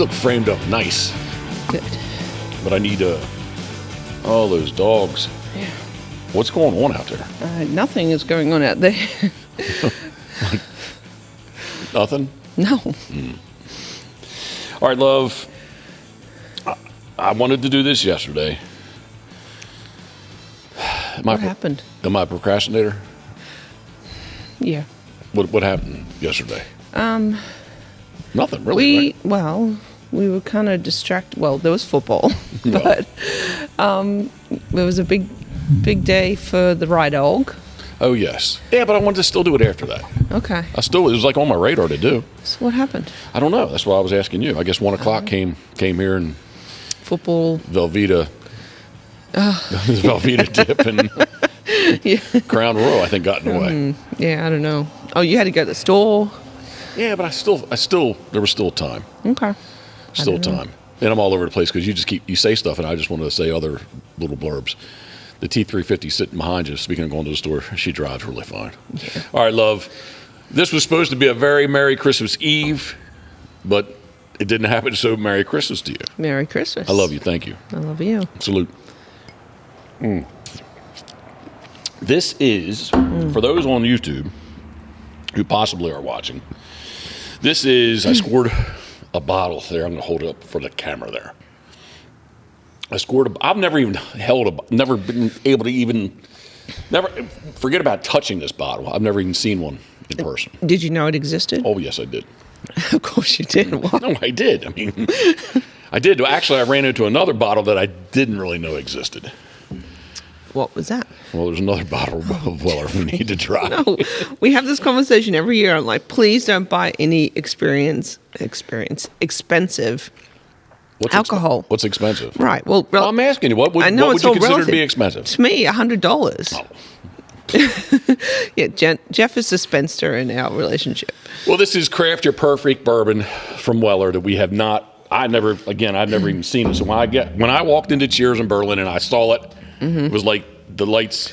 look framed up nice. Good. But I need all those dogs. Yeah. What's going on out there? Nothing is going on out there. Nothing? No. All right, love. I wanted to do this yesterday. What happened? Am I a procrastinator? Yeah. What happened yesterday? Nothing really. We were kind of distracted. Well, there was football, but there was a big day for the Ride Dog. Oh yes. Yeah, but I wanted to still do it after that. Okay. It was like on my radar to do. So what happened? I don't know. That's why I was asking you. I guess 1 o'clock came here and football. Velveeta. Velveeta dip and Crown Royal, I think, got in the way. Yeah, I don't know. Oh, you had to go to the store? Yeah, but there was still time. Okay. Still time. And I'm all over the place because you say stuff and I just wanted to say other little blurbs. The T350 sitting behind you, speaking of going to the store, she drives really fine. Yeah. All right, love. This was supposed to be a very Merry Christmas Eve, but it didn't happen, so Merry Christmas to you. Merry Christmas. I love you. Thank you. I love you. Salute. This is, for those on YouTube who possibly are watching, this is, I scored a bottle there. I'm going to hold it up for the camera there. I've never even never been able to even, forget about touching this bottle. I've never even seen one in person. Did you know it existed? Oh, yes, I did. Of course you did. Why? No, I did. I mean, I did. Actually, I ran into another bottle that I didn't really know existed. What was that? Well, there's another bottle of Weller we need to try. No, we have this conversation every year. I'm like, please don't buy any expensive alcohol. What's expensive? Right. Well, I'm asking you, what would you consider to be expensive? To me, $100. Oh. Yeah, Jeff is the spinster in our relationship. Well, this is Craft Your Perfect Bourbon from Weller that we have not. I've never even seen it. So when I walked into Cheers in Berlin and I saw it, it was like the lights.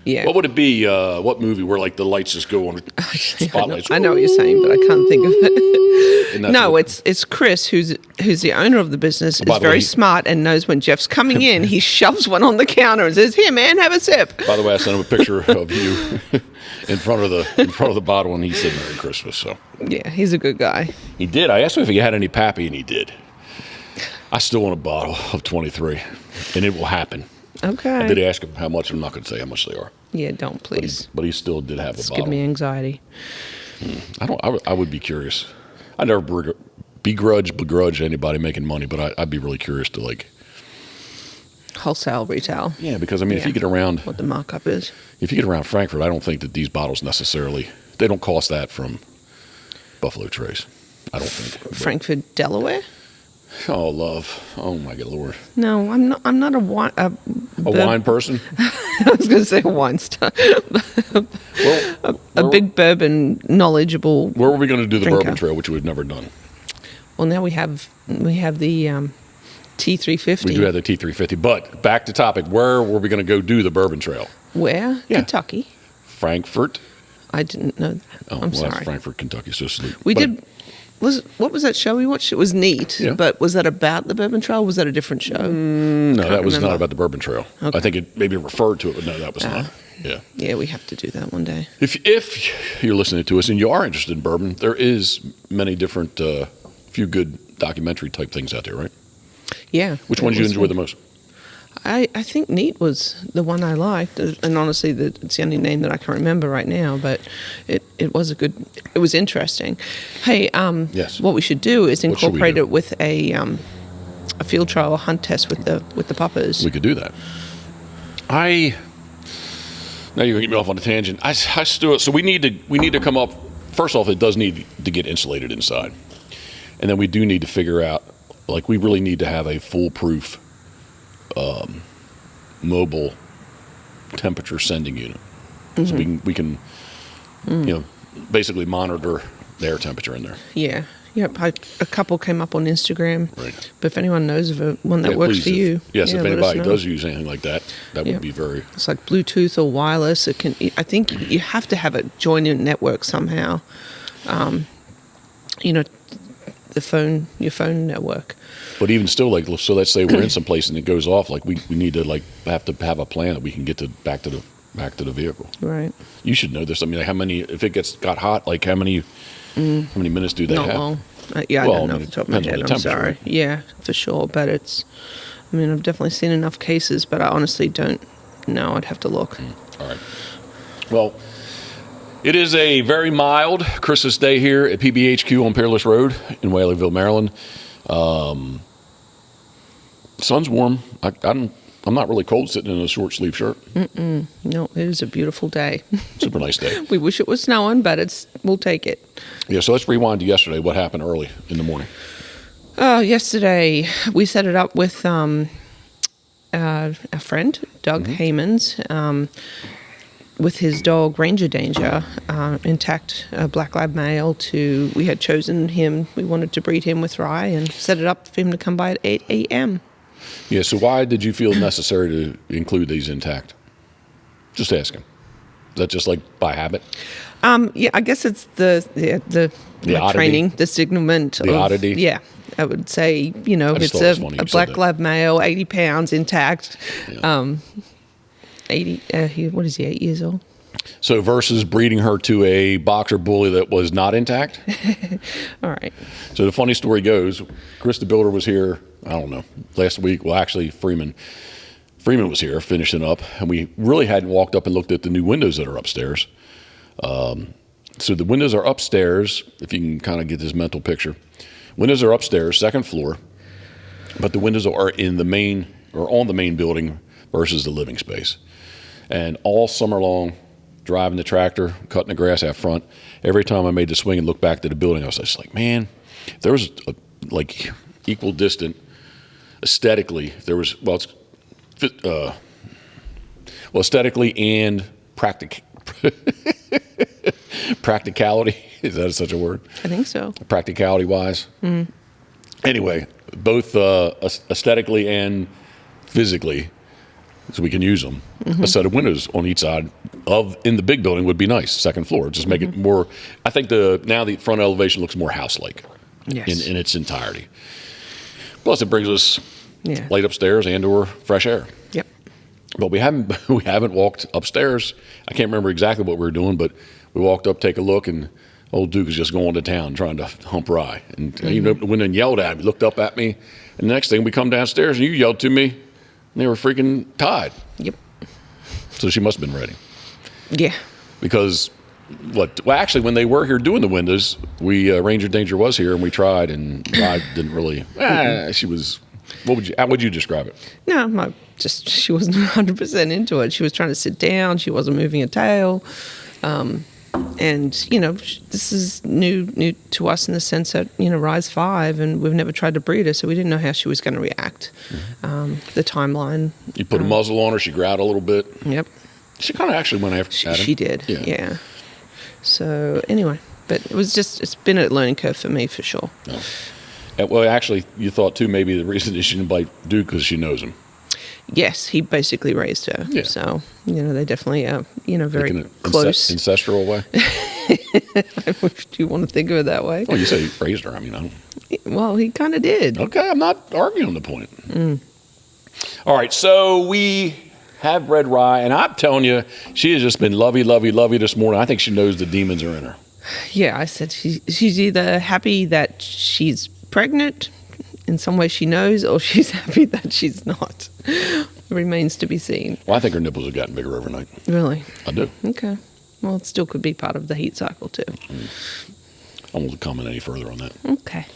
Yeah. What would it be? What movie where like the lights just go on spotlights? I know what you're saying, but I can't think of it. No, it's Chris who's the owner of the business. Is very smart and knows when Jeff's coming in. He shoves one on the counter and says, "Here, man, have a sip." By the way, I sent him a picture of you in front of the bottle, and he said Merry Christmas. So yeah, he's a good guy. He did. I asked him if he had any Pappy, and he did. I still want a bottle of 23, and it will happen. Okay. I did ask him how much. I'm not going to say how much they are. Yeah, don't please. But he still did have a bottle. Give me anxiety. I would be curious. I never begrudge anybody making money, but I'd be really curious to like wholesale, retail. Yeah, because I mean, if you get around what the markup is, if you get around Frankfurt, I don't think that these bottles necessarily they don't cost that from Buffalo Trace. I don't think Frankfurt, Delaware. Oh, love! Oh my good Lord! No, I'm not. I'm not a wine. A wine person. I was going to say a wine star. a big bourbon knowledgeable. Where were we going to do the drinker. bourbon trail, which we've never done? Well, now we have the T350. We do have the T350, but back to topic. Where were we going to go do the bourbon trail? Where? Yeah. Kentucky. Frankfurt. I didn't know that. I'm sorry. That's Frankfurt, Kentucky. So we did. What was that show we watched? It was neat, but was that about the bourbon trail? Or was that a different show? No, that was not about the bourbon trail. Okay. I think it maybe referred to it, but no, that was not. Yeah. Yeah, we have to do that one day. If you're listening to us and you are interested in bourbon, there is many different, few good documentary type things out there, right? Yeah. Which one did you enjoy the most? I think Neat was the one I liked, and honestly, it's the only name that I can remember right now. But it was it was interesting. Hey, yes. What we should do is incorporate it with a field trial, a hunt test with the puppers. We could do that. Now you're gonna get me off on a tangent. I still so we need to come up. First off, it does need to get insulated inside, and then we do need to figure out we really need to have a foolproof. Mobile temperature sending unit, so we can basically monitor the air temperature in there. Yeah, yep. A couple came up on Instagram. Right. But if anyone knows of one that works for you, if anybody does use anything like that, that would be very. It's like Bluetooth or wireless. It can. I think you have to have a joined-in network somehow. your phone network. But even still, like, so let's say we're in some place and it goes off, like we need to have to have a plan that we can get back to the vehicle. Right. You should know this. I mean, like if it got hot, like how many minutes do they have? Not long. Yeah, I don't know off the top of my head. I'm sorry. Right? Yeah, for sure. But I've definitely seen enough cases, but I honestly don't know. I'd have to look. All right. Well, it is a very mild Christmas day here at PBHQ on Peerless Road in Whaleyville, Maryland. Sun's warm. I'm not really cold sitting in a short sleeve shirt. No, it is a beautiful day. Super nice day. We wish it was snowing, but we'll take it. Yeah, so let's rewind to yesterday. What happened early in the morning? Yesterday, we set it up with a friend, Doug Haymans, with his dog, Ranger Danger, intact black lab male. We had chosen him. We wanted to breed him with Rye and set it up for him to come by at 8 a.m. Yeah, so why did you feel necessary to include these intact? Just asking. Is that just like by habit? Yeah, I guess it's the training, the signalment. The oddity? Yeah, I would say, it's a black lab male, 80 pounds, intact. Yeah. 80, what is he, 8 years old? So versus breeding her to a boxer bully that was not intact? All right. So the funny story goes, Chris the Builder was here, I don't know, last week. Well, actually, Freeman was here finishing up, and we really hadn't walked up and looked at the new windows that are upstairs. So the windows are upstairs, if you can kind of get this mental picture. Windows are upstairs, second floor, but the windows are on the main building versus the living space. And all summer long, driving the tractor, cutting the grass out front, every time I made the swing and looked back to the building, I was just like, man, if there was equal distant aesthetically, there was, aesthetically and practicality, is that such a word? I think so. Practicality wise. Mm-hmm. Anyway, both aesthetically and physically, so we can use them. Mm-hmm. A set of windows on each side in the big building would be nice. Second floor, just make it more. I think the front elevation looks more house-like. Yes. In its entirety. Plus, it brings us light upstairs and/or fresh air. Yep. But we haven't walked upstairs. I can't remember exactly what we were doing, but we walked up, take a look, and old Duke is just going to town trying to hump Rye. And he went and yelled at me, looked up at me, and the next thing we come downstairs and you yelled to me, and they were freaking tied. Yep. So she must have been ready. Yeah. Because actually, when they were here doing the windows, Ranger Danger was here and we tried, and Rye didn't really. She was. How would you describe it? No, she wasn't 100% into it. She was trying to sit down. She wasn't moving a tail. And, this is new to us in the sense that, Rye's 5 and we've never tried to breed her, so we didn't know how she was going to react. Mm-hmm. The timeline. You put a muzzle on her, she growled a little bit. Yep. She kind of actually went after Adam. She did, yeah. So, anyway, but it's been a learning curve for me for sure. No. Well, actually, you thought, too, maybe the reason that she didn't bite Duke because she knows him. Yes, he basically raised her. Yeah. So, they definitely are, very close. Ancestral way? Do you want to think of it that way? Well, you say he raised her. I mean, I don't. Well, he kind of did. Okay, I'm not arguing the point. All right, so we have bred Rye, and I'm telling you, she has just been lovey this morning. I think she knows the demons are in her. Yeah, I said she's either happy that she's pregnant, in some way she knows, or she's happy that she's not. Remains to be seen. Well, I think her nipples have gotten bigger overnight. Really? I do. Okay. Well, it still could be part of the heat cycle, too. I won't comment any further on that. Okay.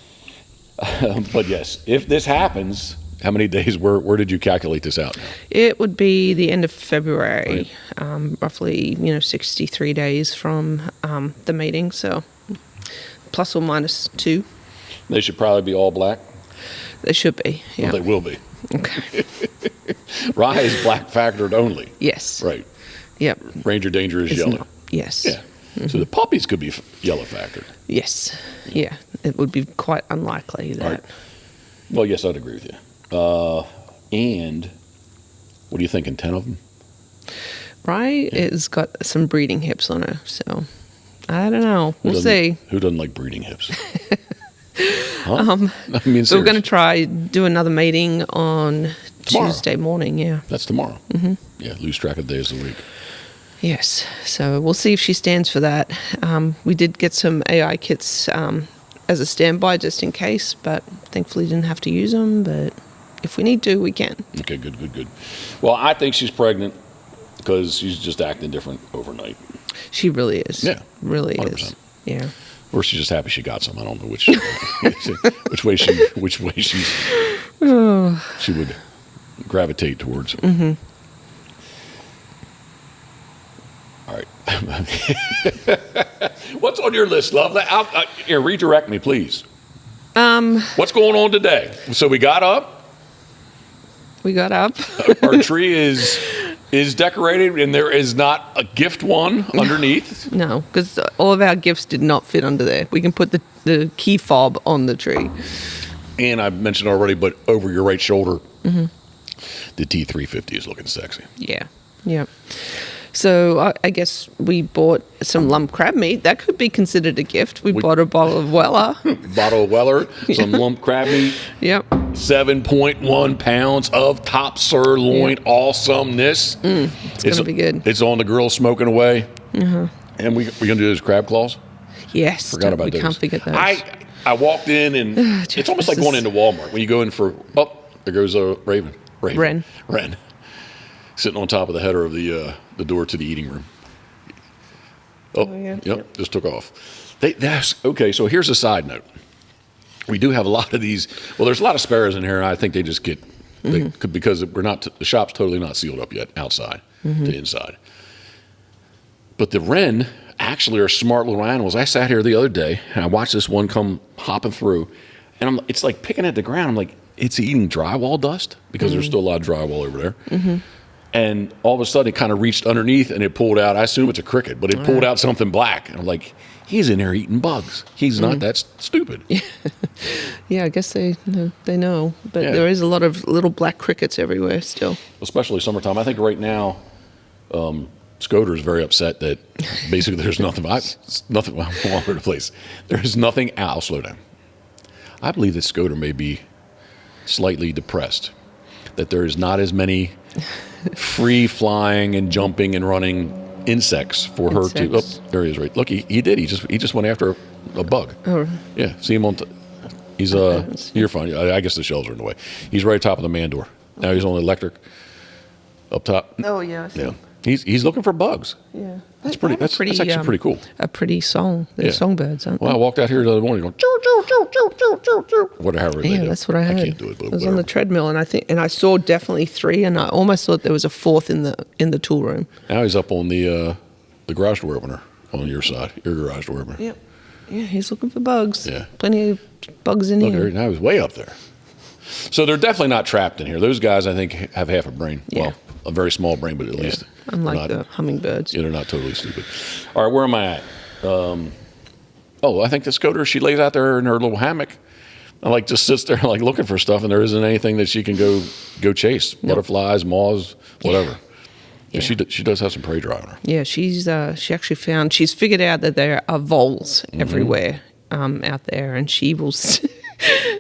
But yes, if this happens, how many days, where did you calculate this out? It would be the end of February, right. Roughly, 63 days from the mating, so plus or minus 2. They should probably be all black? They should be, yeah. Well, they will be. Okay. Rye is black factored only. Yes. Right. Yep. Ranger Danger is yellow. Not, yes. Yeah. Mm-hmm. So the puppies could be yellow factored. Yes. Yeah. It would be quite unlikely that. Right. Well, yes, I'd agree with you. And what are you thinking, 10 of them? Rye has got some breeding hips on her, so I don't know. We'll see. Who doesn't like breeding hips? Huh? I mean, So we're going to try do another meeting on Tomorrow. Tuesday morning. Yeah. That's tomorrow. Mm-hmm. Yeah, lose track of days of the week. Yes. So we'll see if she stands for that. We did get some AI kits as a standby just in case, but thankfully didn't have to use them. But if we need to, we can. Okay, good. Well, I think she's pregnant because she's just acting different overnight. She really is. Yeah, really 100%. is. Yeah. Or she's just happy she got some. I don't know which which way she would gravitate towards. Mm-hmm. All right. What's on your list, love? Here, redirect me, please. What's going on today? So we got up. We got up. Our tree is decorated, and there is not a gift one underneath. No, because all of our gifts did not fit under there. We can put the key fob on the tree. And I mentioned already, but over your right shoulder, the T350 is looking sexy. Yeah. So I guess we bought some lump crab meat. That could be considered a gift. We bought a bottle of Weller. Bottle of Weller, some lump crab meat. Yep. 7.1 pounds of top sirloin awesomeness. It's going to be good. It's on the grill smoking away. And we're going to do those crab claws. Yes. Forgot about we those. Can't forget those. I walked in, and it's almost like going into Walmart. When you go in for, there goes a Wren. Sitting on top of the header of the door to the eating room. Yep, just took off. Okay, so here's a side note. We do have a lot of these. Well, there's a lot of sparrows in here, and I think they just get because the shop's totally not sealed up yet, outside to inside. But the wren actually are smart little animals. I sat here the other day, and I watched this one come hopping through, and it's like picking at the ground. I'm like, it's eating drywall dust because there's still a lot of drywall over there. And all of a sudden, it kind of reached underneath, and it pulled out. I assume it's a cricket, but it pulled out something black. And I'm like, he's in there eating bugs. He's not that stupid. Yeah, I guess they know. But there is a lot of little black crickets everywhere still. Especially summertime. I think right now, Scoter is very upset that basically there's nothing all over the place. There's nothing. I'll slow down. I believe that Scoter may be slightly depressed, that there is not as many free flying and jumping and running insects for her to. Oh, there he is! Right, look, he did. He just went after a bug. Oh, yeah. See him on. He's You're fine. I guess the shells are in the way. He's right top of the man door. Now he's on the electric up top. Oh yeah. Yeah. He's looking for bugs. Yeah. That's pretty. That's actually pretty cool. A pretty song. They're songbirds, aren't they? Well, I walked out here the other morning going choo choo choo choo choo choo choo. Whatever. Yeah, that's what I heard. I can't do it, but I was on the treadmill, and I saw definitely 3, and I almost thought there was a 4th in the tool room. Now he's up on the garage door opener on your side, your garage door opener. Yep. Yeah, he's looking for bugs. Yeah. Plenty of bugs in here. Now he's way up there. So they're definitely not trapped in here. Those guys, I think, have half a brain. Yeah. Well, a very small brain, but at least. Unlike the hummingbirds. Yeah, they're not totally stupid. All right, where am I at? I think the Scoter, she lays out there in her little hammock and just sits there looking for stuff, and there isn't anything that she can go chase. Nope. Butterflies, moths, whatever. Yeah. She does have some prey drive on her. Yeah, she's figured out that there are voles everywhere out there, and she will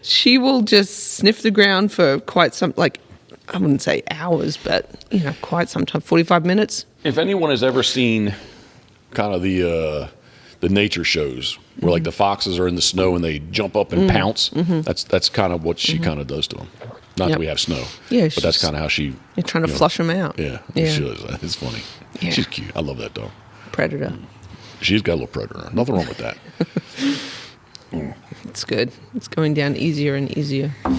she will just sniff the ground for quite some, I wouldn't say hours, but quite some time, 45 minutes. If anyone has ever seen kind of the nature shows where the foxes are in the snow and they jump up and pounce, that's kind of what she kind of does to them. Not that we have snow, but that's kind of how she. You're trying to flush them out. Yeah, she does. It's funny. Yeah. She's cute. I love that dog. Predator. She's got a little predator. Nothing wrong with that. It's good. It's going down easier and easier. All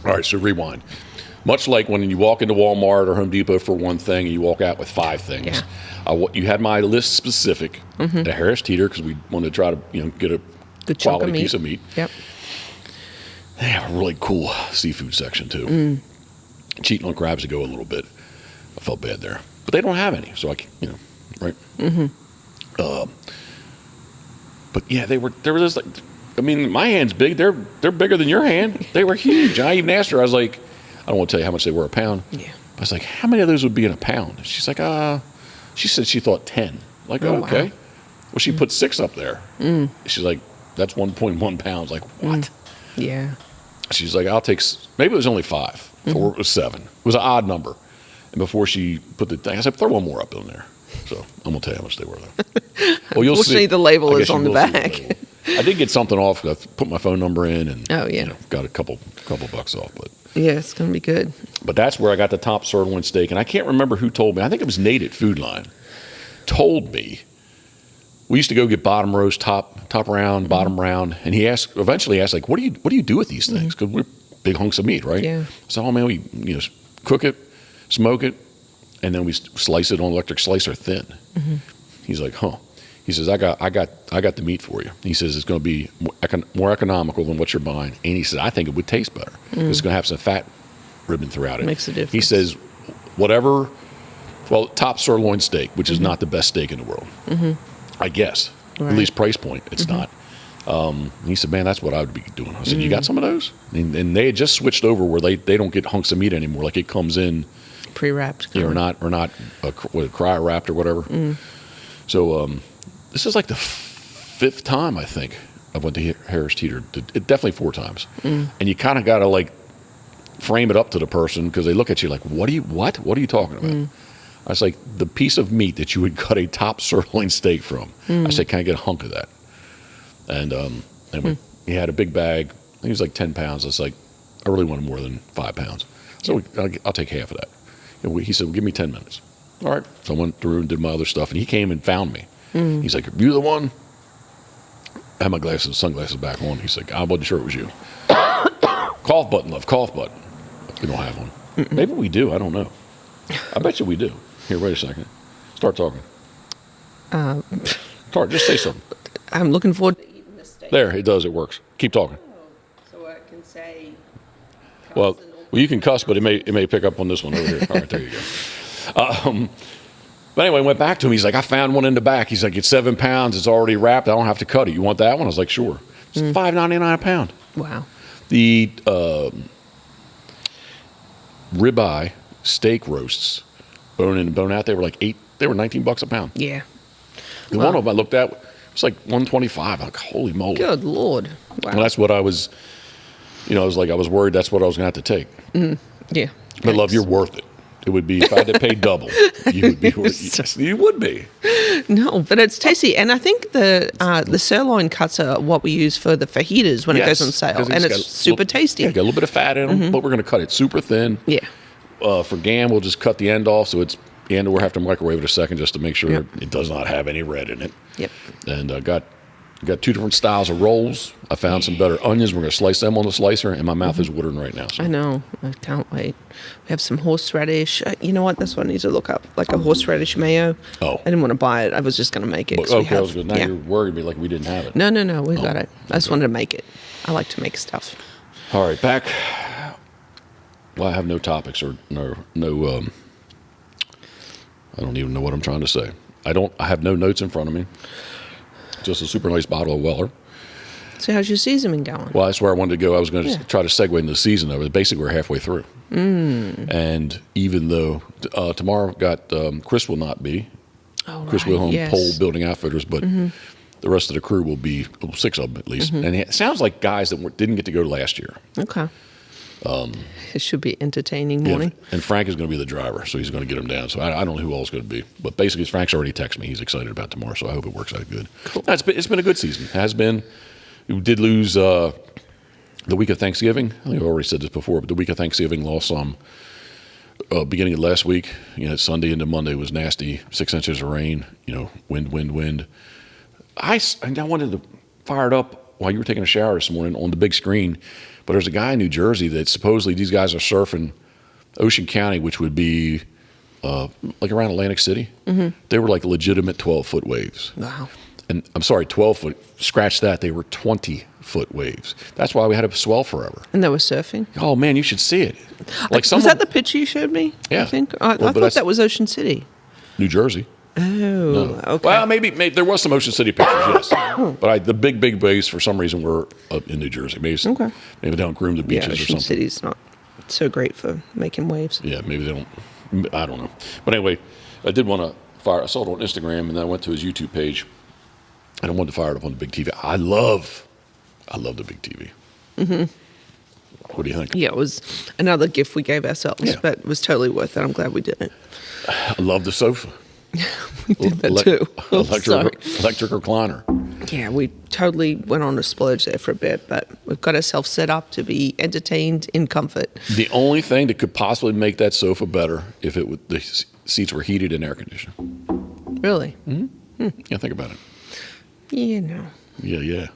right, so rewind. Much like when you walk into Walmart or Home Depot for one thing and you walk out with 5 things. Yeah. You had my list specific at Harris Teeter because we wanted to try to get a good quality piece of meat. Yep. They have a really cool seafood section too. Cheating on crabs to go a little bit. I felt bad there, but they don't have any, so right. But yeah, they were just my hand's big. They're bigger than your hand. They were huge. I even asked her. I was like, I don't want to tell you how much they were a pound. Yeah. I was like, how many of those would be in a pound? She's like, she said she thought 10. Okay. Wow. Well, she put 6 up there. She's like, That's 1.1 pounds. Like, what? Yeah. She's like, I'll take, maybe it was only 5. 4 it was 7. It was an odd number. And before she put the thing, I said, throw one more up in there. So I'm going to tell you how much they were, though. Well, you'll Unfortunately, see. the label I is guess on you the will see back. label. I did get something off. I put my phone number in and got a couple bucks off. But Yeah, it's going to be good. But that's where I got the top sirloin steak. And I can't remember who told me. I think it was Nate at Food Line. Told me. We used to go get bottom roast, top round, bottom round. And he eventually asked, like, what do you do with these things? Because we're big hunks of meat, right? Yeah. So, oh man, we cook it, smoke it, and then we slice it on electric slicer thin. He's like, huh. He says, I got the meat for you. He says it's going to be more economical than what you're buying. And he says, I think it would taste better. It's going to have some fat ribbon throughout it. Makes a difference. He says, top sirloin steak, which is not the best steak in the world. I guess. Right. At least price point, it's not. He said, man, that's what I would be doing. I said, you got some of those? And they had just switched over where they don't get hunks of meat anymore. Like it comes in Pre-wrapped. or not cryo wrapped or whatever. So this is like the 5th time I think I went to Harris Teeter. It definitely 4 times. And you kind of got to like frame it up to the person because they look at you like, what are you talking about? I was like, the piece of meat that you would cut a top sirloin steak from. I said, can I get a hunk of that? And he had a big bag. I think it was like 10 pounds. I was like, I really wanted more than 5 pounds. So I'll take half of that. And he said, well, give me 10 minutes. All right. So I went through and did my other stuff. And he came and found me. He's like, are you the one? I had my sunglasses back on. He's like, I wasn't sure it was you. Cough button, love. Cough button. We don't have one. Maybe we do. I don't know. I bet you we do. Here, wait a second. Start talking. Start. Just say something. I'm looking forward to eating this steak. There, it does. It works. Keep talking. So I can say. Well, you can cuss, but it may pick up on this one over here. All right, there you go. But anyway, I went back to him. He's like, I found one in the back. He's like, it's 7 pounds. It's already wrapped. I don't have to cut it. You want that one? I was like, sure. It's $5.99 a pound. Wow. The ribeye steak roasts, bone in and bone out, they were like they were $19 a pound. Yeah. The one of them I looked at, it was like $125. I'm like, holy moly. Good Lord. Wow. Well, that's what I was, I was worried that's what I was going to have to take. Yeah. But love, you're worth it. It would be, if I had to pay double, you would be worth it. Yes, you would be. No, but it's tasty. And I think the sirloin cuts are what we use for the fajitas when it goes on sale. And it's super tasty. Yeah, got a little bit of fat in them, but we're going to cut it super thin. Yeah. For Gam, we'll just cut the end off, so we'll have to microwave it a second just to make sure it does not have any red in it. Yep. And got 2 different styles of rolls. I found some better onions. We're going to slice them on the slicer, and my mouth is watering right now. So. I know. I can't wait. We have some horseradish. You know what? That's what I need to look up. Like a horseradish mayo. Oh. I didn't want to buy it. I was just going to make it. Okay, I was good. Now you're worried me like we didn't have it. No. We got it. I just wanted to make it. I like to make stuff. All right, back. Well, I have no topics or no. I don't even know what I'm trying to say. I have no notes in front of me. Just a super nice bottle of Weller. So how's your season been going? Well, that's where I wanted to go. I was going to try to segue into the season, though. Basically, we're halfway through. And even though tomorrow Chris will not be. Oh, Chris Wilhelm, yes. Pole Building Outfitters, but the rest of the crew will be 6 of them at least. And it sounds like guys that didn't get to go last year. Okay. It should be entertaining morning. Yeah, and Frank is going to be the driver, so he's going to get him down. So I don't know who else is going to be. But basically, Frank's already texted me. He's excited about tomorrow, so I hope it works out good. Cool. No, it's been a good season. It has been. We did lose the week of Thanksgiving. I think I already said this before, but the week of Thanksgiving lost some beginning of last week. Sunday into Monday was nasty. 6 inches of rain, wind. I wanted to fire it up while you were taking a shower this morning on the big screen. But there's a guy in New Jersey that supposedly these guys are surfing Ocean County, which would be like around Atlantic City. They were like legitimate 12-foot waves. Wow. And I'm sorry, 12-foot. Scratch that. They were 20-foot waves. That's why we had a swell forever. And they were surfing? Oh, man, you should see it. Was that the picture you showed me? Yeah. I think. I thought that was Ocean City. New Jersey. Oh, no. Okay. Well, maybe there was some Ocean City pictures, yes. But the big waves, for some reason, were up in New Jersey. Maybe they don't groom the beaches or something. Ocean City's not so great for making waves. Yeah, maybe they don't. I don't know. But anyway, I did want to fire. I saw it on Instagram, and then I went to his YouTube page. And I wanted to fire it up on the big TV. I love the big TV. What do you think? Yeah, it was another gift we gave ourselves, but it was totally worth it. I'm glad we did it. I love the sofa. We did that too. Electric recliner. Yeah, we totally went on a splurge there for a bit, but we've got ourselves set up to be entertained in comfort. The only thing that could possibly make that sofa better if the seats were heated and air conditioned. Really? Yeah, think about it. Yeah, no. Yeah.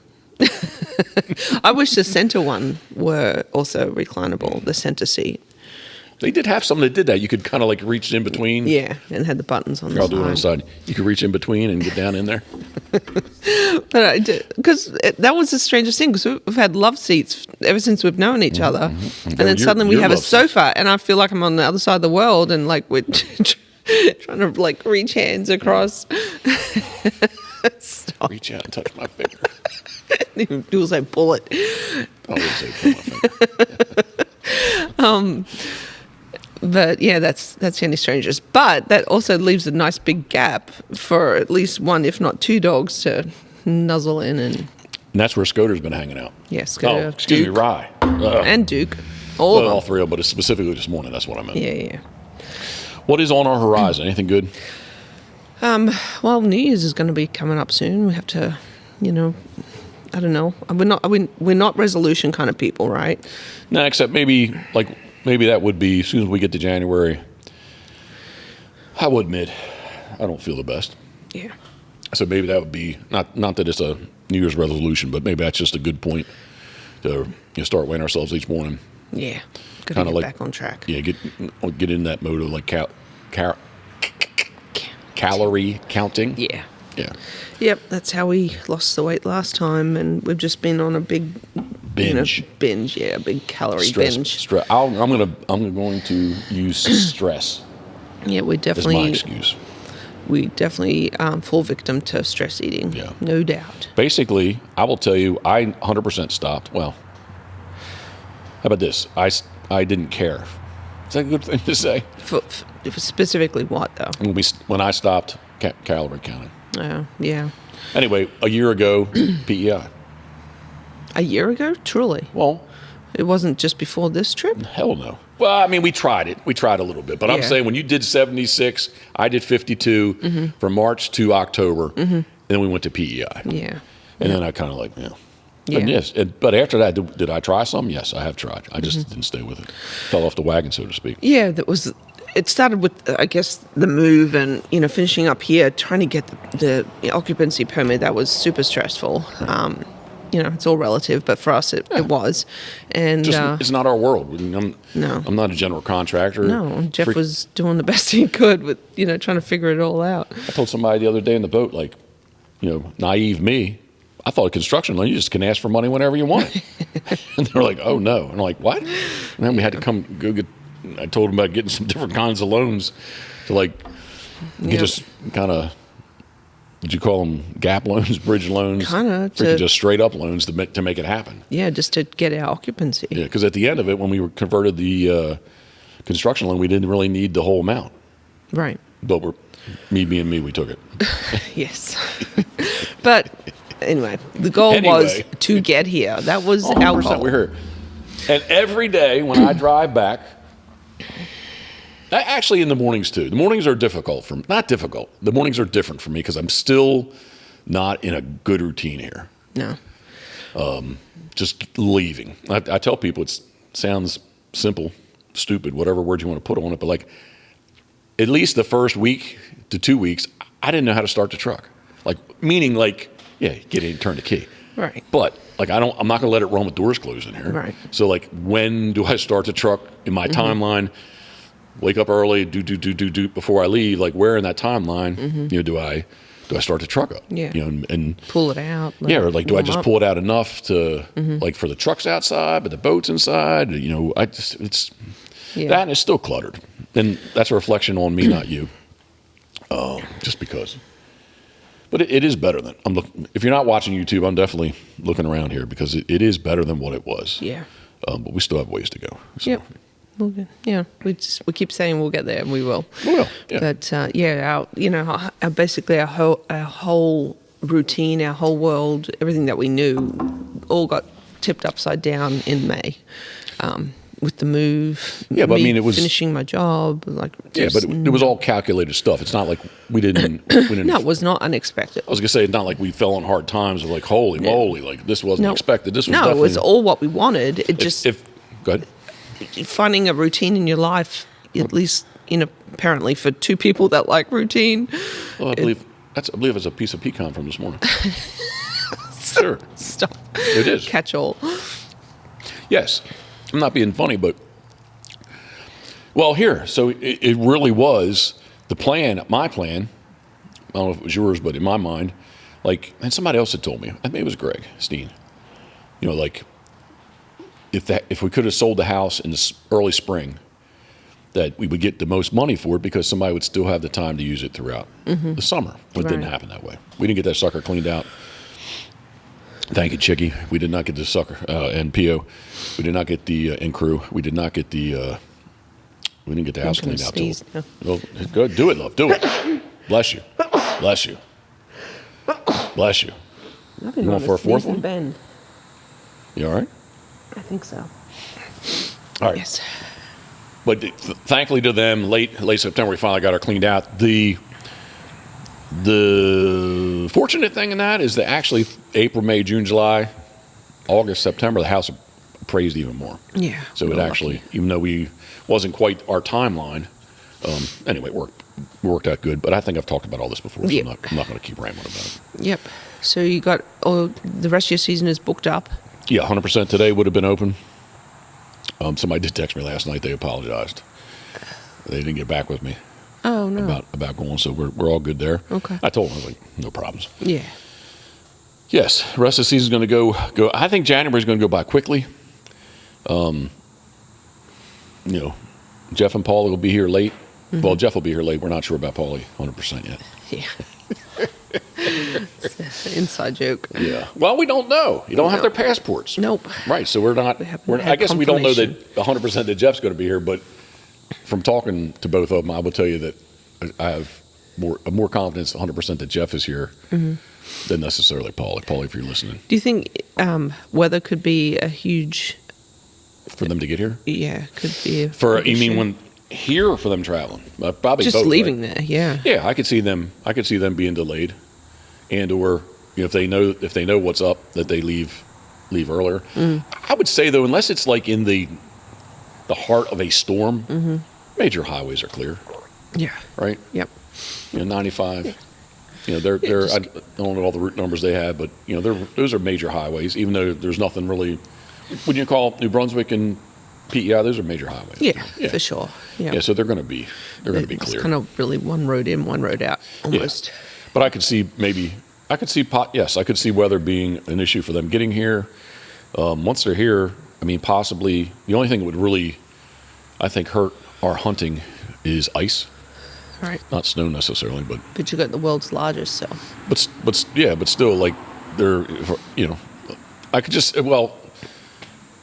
I wish the center one were also reclinable, the center seat. They did have some that did that. You could kind of like reach in between. Yeah, and had the buttons on the I'll side. do it on the side. You could reach in between and get down in there. But I did, because that was the strangest thing, because we've had love seats ever since we've known each other. And then suddenly we have a sofa, and I feel like I'm on the other side of the world, and like we're trying to like reach hands across. Stop. Reach out and touch my finger. Do was like pull it. I wouldn't say pull my finger. But yeah, that's the only strangest. But that also leaves a nice big gap for at least one, if not two dogs to nuzzle in and that's where Scoter's been hanging out. Yeah, Scoter. Excuse me, Rye. And Duke. All of them. All three of them, but specifically this morning, that's what I meant. Yeah. What is on our horizon? Anything good? Well, New Year's is going to be coming up soon. We have to, I don't know. We're not resolution kind of people, right? No, except maybe that would be as soon as we get to January. I will admit, I don't feel the best. Yeah. So maybe that would be not that it's a New Year's resolution, but maybe that's just a good point to start weighing ourselves each morning. Yeah. Gotta get back on track. Yeah, get in that mode of like calorie counting. Yeah. Yeah. Yep, that's how we lost the weight last time, and we've just been on a big binge. A big calorie binge. I'm going to use stress. Yeah, we definitely. As my excuse. We definitely fall victim to stress eating. Yeah. No doubt. Basically, I will tell you, I 100% stopped. Well, how about this? I didn't care. Is that a good thing to say? Specifically what, though? When I stopped calorie counting. Yeah. Anyway, a year ago, PEI. A year ago? Truly? Well, it wasn't just before this trip? Hell no. Well, I mean, we tried it. We tried a little bit. But I'm saying when you did 76, I did 52 from March to October, and then we went to PEI. Yeah. And then I kind of like, Yeah. And yes, but after that, did I try some? Yes, I have tried. I just didn't stay with it. Fell off the wagon, so to speak. Yeah, it started with, I guess, the move and, finishing up here, trying to get the occupancy permit. That was super stressful. It's all relative, but for us, it was. And it's not our world. No. I'm not a general contractor. No, Jeff was doing the best he could with, trying to figure it all out. I told somebody the other day in the boat, like, naive me, I thought a construction loan, you just can ask for money whenever you want it. And they were like, oh, no. And I'm like, what? And then we had to go get, I told them about getting some different kinds of loans to just kind of, would you call them gap loans, bridge loans? Kind of. Just straight up loans to make it happen. Yeah, just to get our occupancy. Yeah, because at the end of it, when we converted the construction loan, we didn't really need the whole amount. Right. But me being me, we took it. Yes. But anyway, the goal was to get here. That was our goal. We're here. And every day when I drive back, actually in the mornings too. The mornings are difficult not difficult. The mornings are different for me because I'm still not in a good routine here. No. Just leaving. I tell people it sounds simple, stupid, whatever word you want to put on it, but like at least the first week to 2 weeks, I didn't know how to start the truck. Meaning get in, turn the key. Right. But I'm not going to let it run with doors closed in here. Right. So when do I start the truck in my timeline? Wake up early, do before I leave. Where in that timeline, do I start the truck up? Yeah. And pull it out. Or do I just pull it out enough to for the trucks outside, but the boats inside? That and it's still cluttered, and that's a reflection on me, not you. Just because. But it is better than if you're not watching YouTube, I'm definitely looking around here because it is better than what it was. Yeah. But we still have ways to go. So. Yep. Yeah. We keep saying we'll get there, and we will. We will. Yeah. But basically our whole routine, our whole world, everything that we knew, all got tipped upside down in May. With the move, but I mean, it was finishing my job, like but it was all calculated stuff. It's not like we didn't. No, it was not unexpected. I was gonna say it's not like we fell on hard times of like holy moly, like this wasn't expected. This was no, definitely, it was all what we wanted. It just go ahead. Finding a routine in your life, at least apparently for two people that like routine. Well, I believe it's a piece of pecan from this morning. Sure, Stop. it is Catch all. Yes. I'm not being funny, but so it really was the plan, my plan. I don't know if it was yours, but in my mind, and somebody else had told me, I think it was Greg Steen, if we could have sold the house in the early spring, that we would get the most money for it because somebody would still have the time to use it throughout the summer. But it didn't happen that way. We didn't get that sucker cleaned out. Thank you, Chicky. We did not get the sucker and PO. We did not get the and crew. We did not get the. We didn't get the house cleaned out. Well, good. Do it, love. Do it. Bless you. Bless you. Bless you. I've been You want for a fourth one? Bend. You all right? I think so. All right. Yes. But thankfully to them, late September, we finally got her cleaned out. The fortunate thing in that is that actually April, May, June, July, August, September, the house appraised even more. Yeah. So it actually, even though we wasn't quite our timeline, anyway, it worked out good. But I think I've talked about all this before, so I'm not going to keep rambling about it. Yep. So you got the rest of your season is booked up? Yeah, 100% today would have been open. Somebody did text me last night. They apologized. They didn't get back with me. Oh, no. About going, so we're all good there. Okay. I told them, I was like, no problems. Yeah. Yes, the rest of the season's going to go. I think January's going to go by quickly. Jeff and Paulie will be here late. Mm-hmm. Well, Jeff will be here late. We're not sure about Paulie 100% yet. Yeah. It's an inside joke. Yeah. Well, we don't know. You don't have their passports. Nope. Right. So we're not. I guess we don't know that 100% that Jeff's going to be here. But from talking to both of them, I will tell you that I have more confidence 100% that Jeff is here than necessarily Paulie. Paulie, if you're listening. Do you think weather could be a huge for them to get here? Yeah, could be. You mean when here or for them traveling? Probably just both, leaving right? there. Yeah. Yeah, I could see them being delayed, and or if they know what's up, that they leave earlier. I would say though, unless it's like in the heart of a storm, major highways are clear. Yeah. Right. Yep. 95. They're I don't know all the route numbers they have, but those are major highways. Even though there's nothing really. When you call New Brunswick and PEI, those are major highways. Yeah, for sure. Yeah, so they're going to be clear. It's kind of really one road in, one road out, almost. Yeah. But I could see weather being an issue for them getting here. Once they're here, I mean, possibly the only thing that would really, I think, hurt our hunting is ice. Right. Not snow necessarily, but you got the world's largest, so. But still, like they're, I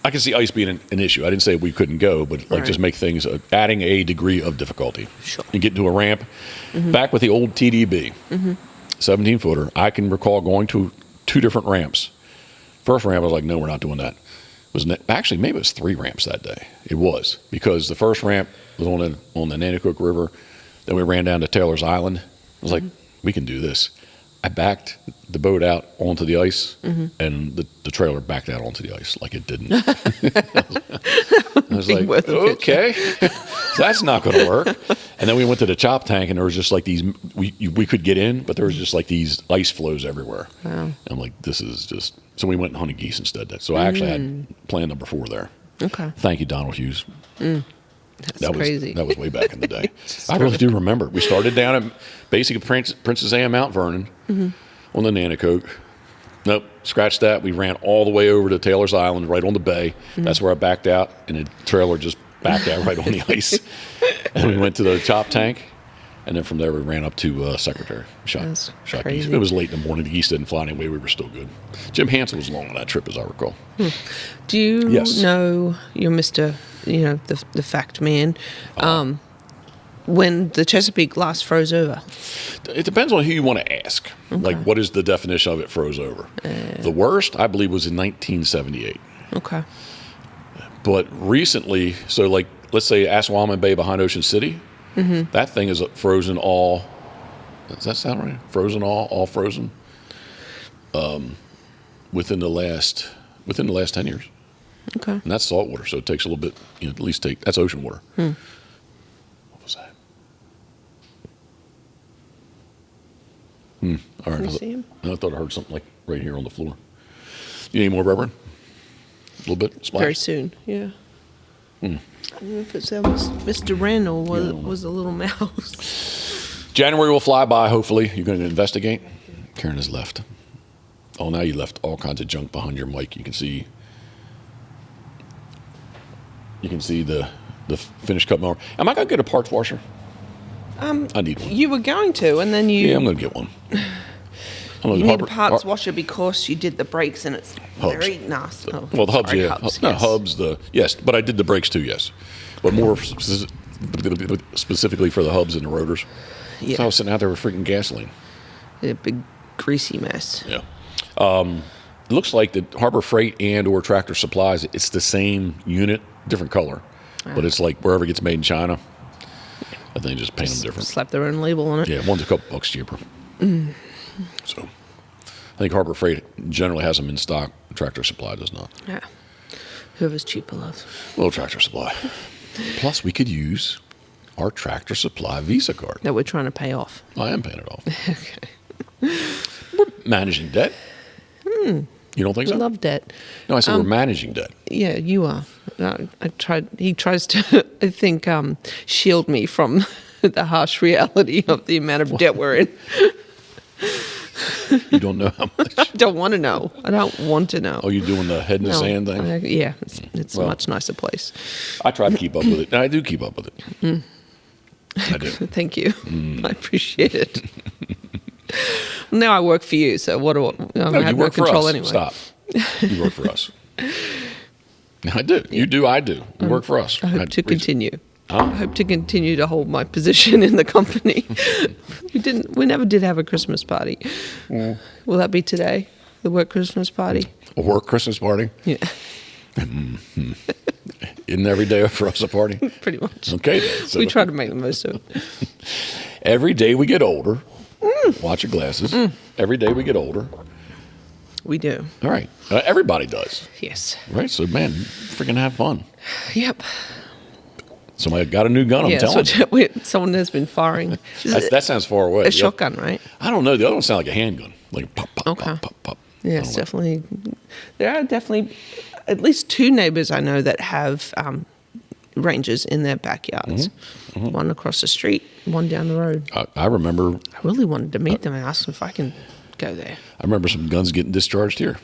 could see ice being an issue. I didn't say we couldn't go, but just make things adding a degree of difficulty. Sure. You get into a ramp. Back with the old TDB, 17-footer, I can recall going to 2 different ramps. First ramp, I was like, no, we're not doing that. Actually, maybe it was 3 ramps that day. It was because the first ramp was on the Nanticoke River. Then we ran down to Taylor's Island. I was like, we can do this. I backed the boat out onto the ice, and the trailer backed out onto the ice like it didn't. I was like, okay, so that's not going to work. And then we went to the chop tank, and there was just like these, we could get in, but there was just like these ice flows everywhere. Wow. And I'm like, this is just, so we went and hunted geese instead. So I actually had plan number 4 there. Okay. Thank you, Donald Hughes. That's crazy. That was way back in the day. I really do remember. We started down at basically Princess Anne, Mount Vernon on the Nanticoke. Nope, scratch that. We ran all the way over to Taylor's Island, right on the bay. That's where I backed out, and the trailer just backed out right on the ice. And we went to the chop tank, and then from there we ran up to Secretary. Shot geese. It was late in the morning. The geese didn't fly anyway. We were still good. Jim Hansen was along on that trip, as I recall. Do you know you're Mr. The fact man? when the Chesapeake last froze over? It depends on who you want to ask. Okay. Like, what is the definition of it froze over? The worst, I believe, was in 1978. Okay. But recently, so like, let's say Assawaman Bay behind Ocean City, that thing is frozen all. Does that sound right? Frozen all frozen. Within the last 10 years. Okay. And that's saltwater, so it takes a little bit. At least that's ocean water. What was that? All right. Can you see him? I thought I heard something like right here on the floor. You need more rubber? A little bit? Splash? Very soon, yeah. I don't know if it's Mr. Wren or was a little mouse. January will fly by, hopefully. You're going to investigate? Karen has left. Oh, now you left all kinds of junk behind your mic. You can see the finished cut mower. Am I going to get a parts washer? I need one. You were going to, and then you... Yeah, I'm going to get one. You need a parts washer because you did the brakes, and it's very nasty. Well, the hubs, sorry, yeah. Hubs, No, yes. hubs, yes. But I did the brakes too, yes. But more specifically for the hubs and the rotors. Yeah. So I was sitting out there with freaking gasoline. A big greasy mess. Yeah. It looks like the Harbor Freight and or Tractor Supplies, it's the same unit, different color. But it's like wherever it gets made in China, I think just paint them different. Slap their own label on it. Yeah, one's a couple bucks cheaper. So I think Harbor Freight generally has them in stock. Tractor Supply does not. Yeah. Whoever's cheaper loves. Well, Tractor Supply. Plus, we could use our Tractor Supply Visa card. That we're trying to pay off. I am paying it off. Okay. We're managing debt. You don't think so? Love debt. No, I said we're managing debt. Yeah, you are. He tries to, I think, shield me from the harsh reality of the amount of debt we're in. You don't know how much. I don't want to know. I don't want to know. Oh, you doing the head in the sand thing? Yeah, it's a much nicer place. I try to keep up with it, and I do keep up with it. I do. Thank you. I appreciate it. Now I work for you, so what do I No, have you work no control for us. anyway. Stop. You work for us. I do. You do. I do. You work for us. I hope to continue. Huh? I hope to continue to hold my position in the company. We never did have a Christmas party. Will that be today? The work Christmas party? A work Christmas party? Yeah, Isn't every day for us a party? pretty much. Okay. Then. So We try to make the most of it. every day we get older. Watch your glasses. Every day we get older. We do. All right. Everybody does. Yes. Right. So, man, freaking have fun. Yep. Somebody got a new gun, I'm telling you. Someone has been firing. That sounds far away. A shotgun, right? I don't know. The other one sounds like a handgun. Like pop, pop, Okay. pop, pop, pop. Yeah, it's definitely. There are definitely at least two neighbors I know that have ranges in their backyards. One across the street, one down the road. I remember I really wanted to meet them and ask them if I can go there. I remember some guns getting discharged here.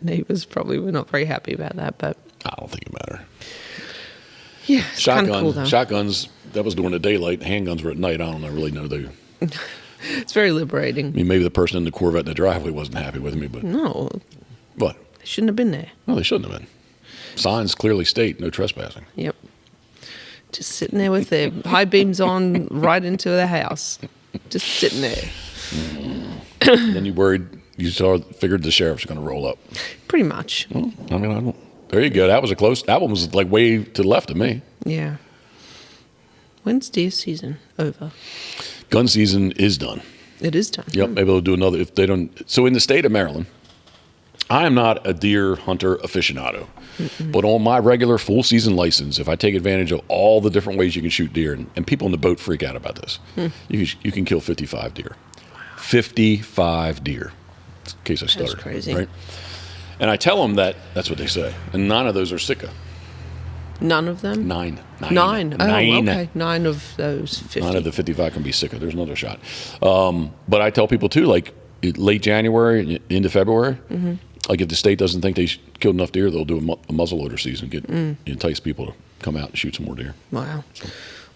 Neighbors probably were not very happy about that, but I don't think it mattered. yeah, it's kind of cool though. Shotguns, that was during the daylight. Handguns were at night. I don't really know. It's very liberating. I mean, maybe the person in the Corvette in the driveway wasn't happy with me, but No, what? they shouldn't have been there. No, they shouldn't have been. Signs clearly state no trespassing. Yep. Just sitting there with their high beams on right into the house. Just sitting there. Then you figured the sheriff's going to roll up. Pretty much. Well, I mean, I don't. There you go. That was that one was like way to the left of me. Yeah. When's deer season over? Gun season is done. It is done. Yep. Maybe they'll do another if they don't. So in the state of Maryland, I am not a deer hunter aficionado, but on my regular full season license, if I take advantage of all the different ways you can shoot deer, and people in the boat freak out about this, you can kill 55 deer. 55 deer. In case I stuttered. That's crazy. Right? And I tell them that's what they say. And 9 of those are Sika. None of them? Nine. Oh, okay. 9 of those 50. 9 of the 55 can be Sika. There's another shot. But I tell people, too, like late January into February, like if the state doesn't think they killed enough deer, they'll do a muzzleloader season, entice people to come out and shoot some more deer. Wow.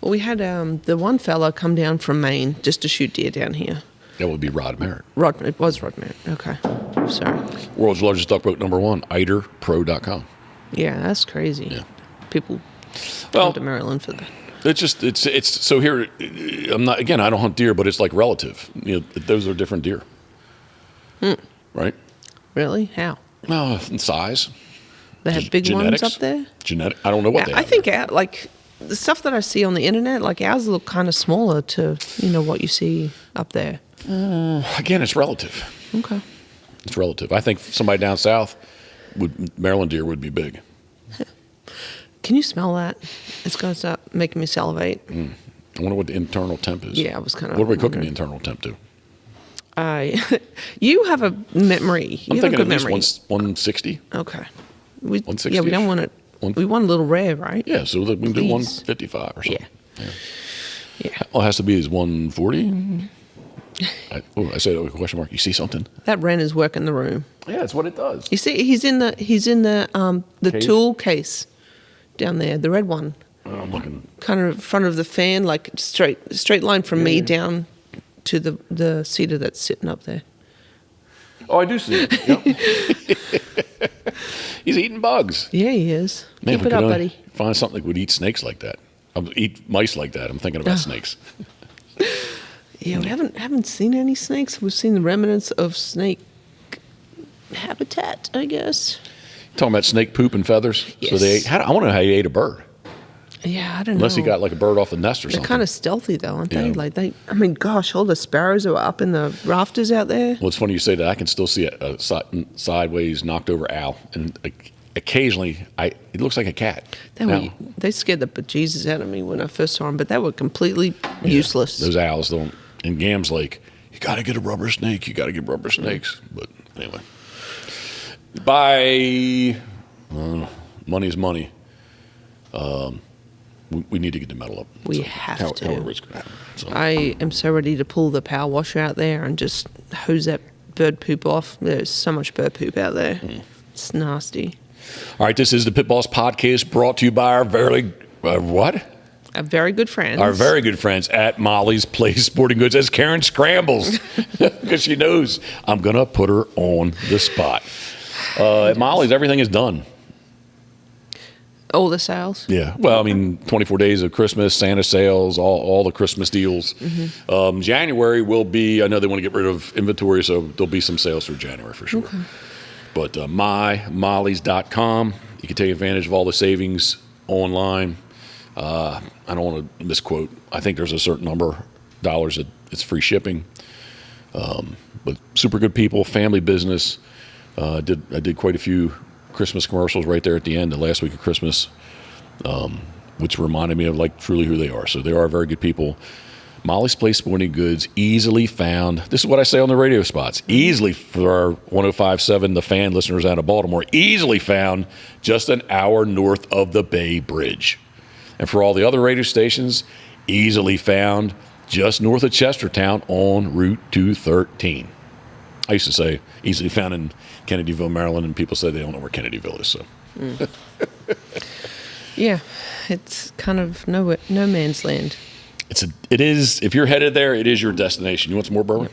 Well, we had the one fella come down from Maine just to shoot deer down here. That would be Rod Merritt. It was Rod Merritt. Okay. Sorry. World's largest duck boat, #1, eiderpro.com. Yeah, that's crazy. Yeah. People Well, come to Maryland for that. It's so here. I'm not again. I don't hunt deer, but it's like relative. Those are different deer, right? Really? How? In size. They have big genetics. ones up there? I don't know what they have. I think like the stuff that I see on the internet, like ours look kind of smaller to, what you see up there. Again, it's relative. Okay. It's relative. I think somebody down south, Maryland deer would be big. Can you smell that? It's going to start making me salivate. I wonder what the internal temp is. Yeah, I was kind of. What are we cooking the internal temp to? You have a memory. I'm have thinking a good at least memory. 160. Okay. 160. Yeah, we don't want it. We want a little rare, right? Yeah, so we can do 155 or something. Yeah. Well, it has to be 140. I said a question mark. You see something? That wren is working the room. Yeah, that's what it does. You see, he's in the tool case down there, the red one. I'm looking. Kind of in front of the fan, like straight line from me down to the cedar that's sitting up there. Oh, I do see it. Yep. He's eating bugs. Yeah, he is. Man, Keep it up, buddy. Find something that would eat snakes like that. Eat mice like that. I'm thinking about snakes. Yeah, we haven't seen any snakes. We've seen the remnants of snake habitat, I guess. Talking about snake poop and feathers. Yes. So they ate. I want to know how he ate a bird. Yeah, I don't know. Unless he got like a bird off the nest or They're something. kind of stealthy though, aren't they? Yeah. Like gosh, all the sparrows are up in the rafters out there. Well, it's funny you say that. I can still see a sideways knocked over owl, and occasionally it looks like a cat. They scared the bejesus out of me when I first saw them, but they were completely useless. Those owls don't. In Gams Lake, you got to get a rubber snake. You got to get rubber snakes. But anyway, money's money. We need to get the metal up. We have to. However it's going to happen. So. I am so ready to pull the power washer out there and just hose that bird poop off. There's so much bird poop out there. It's nasty. All right, this is the Pitboss Podcast brought to you by our very Our very good friends. Our very good friends at Molly's Place Sporting Goods, as Karen scrambles because she knows I'm going to put her on the spot. At Molly's, everything is done. All the sales? Yeah. Well, I mean, 24 days of Christmas, Santa sales, all the Christmas deals. January will be, I know they want to get rid of inventory, so there'll be some sales for January for sure. Okay. But mymollys.com, you can take advantage of all the savings online. I don't want to misquote. I think there's a certain number of dollars that it's free shipping. But super good people, family business. I did quite a few Christmas commercials right there at the end, the last week of Christmas, which reminded me of like truly who they are. So they are very good people. Molly's Place Sporting Goods, easily found. This is what I say on the radio spots. Easily, for our 105.7, the fan listeners out of Baltimore, easily found just an hour north of the Bay Bridge. And for all the other radio stations, easily found just north of Chestertown on Route 213. I used to say easily found in Kennedyville, Maryland, and people say they don't know where Kennedyville is. So, yeah, it's kind of no man's land. It is. If you're headed there, it is your destination. You want some more bourbon?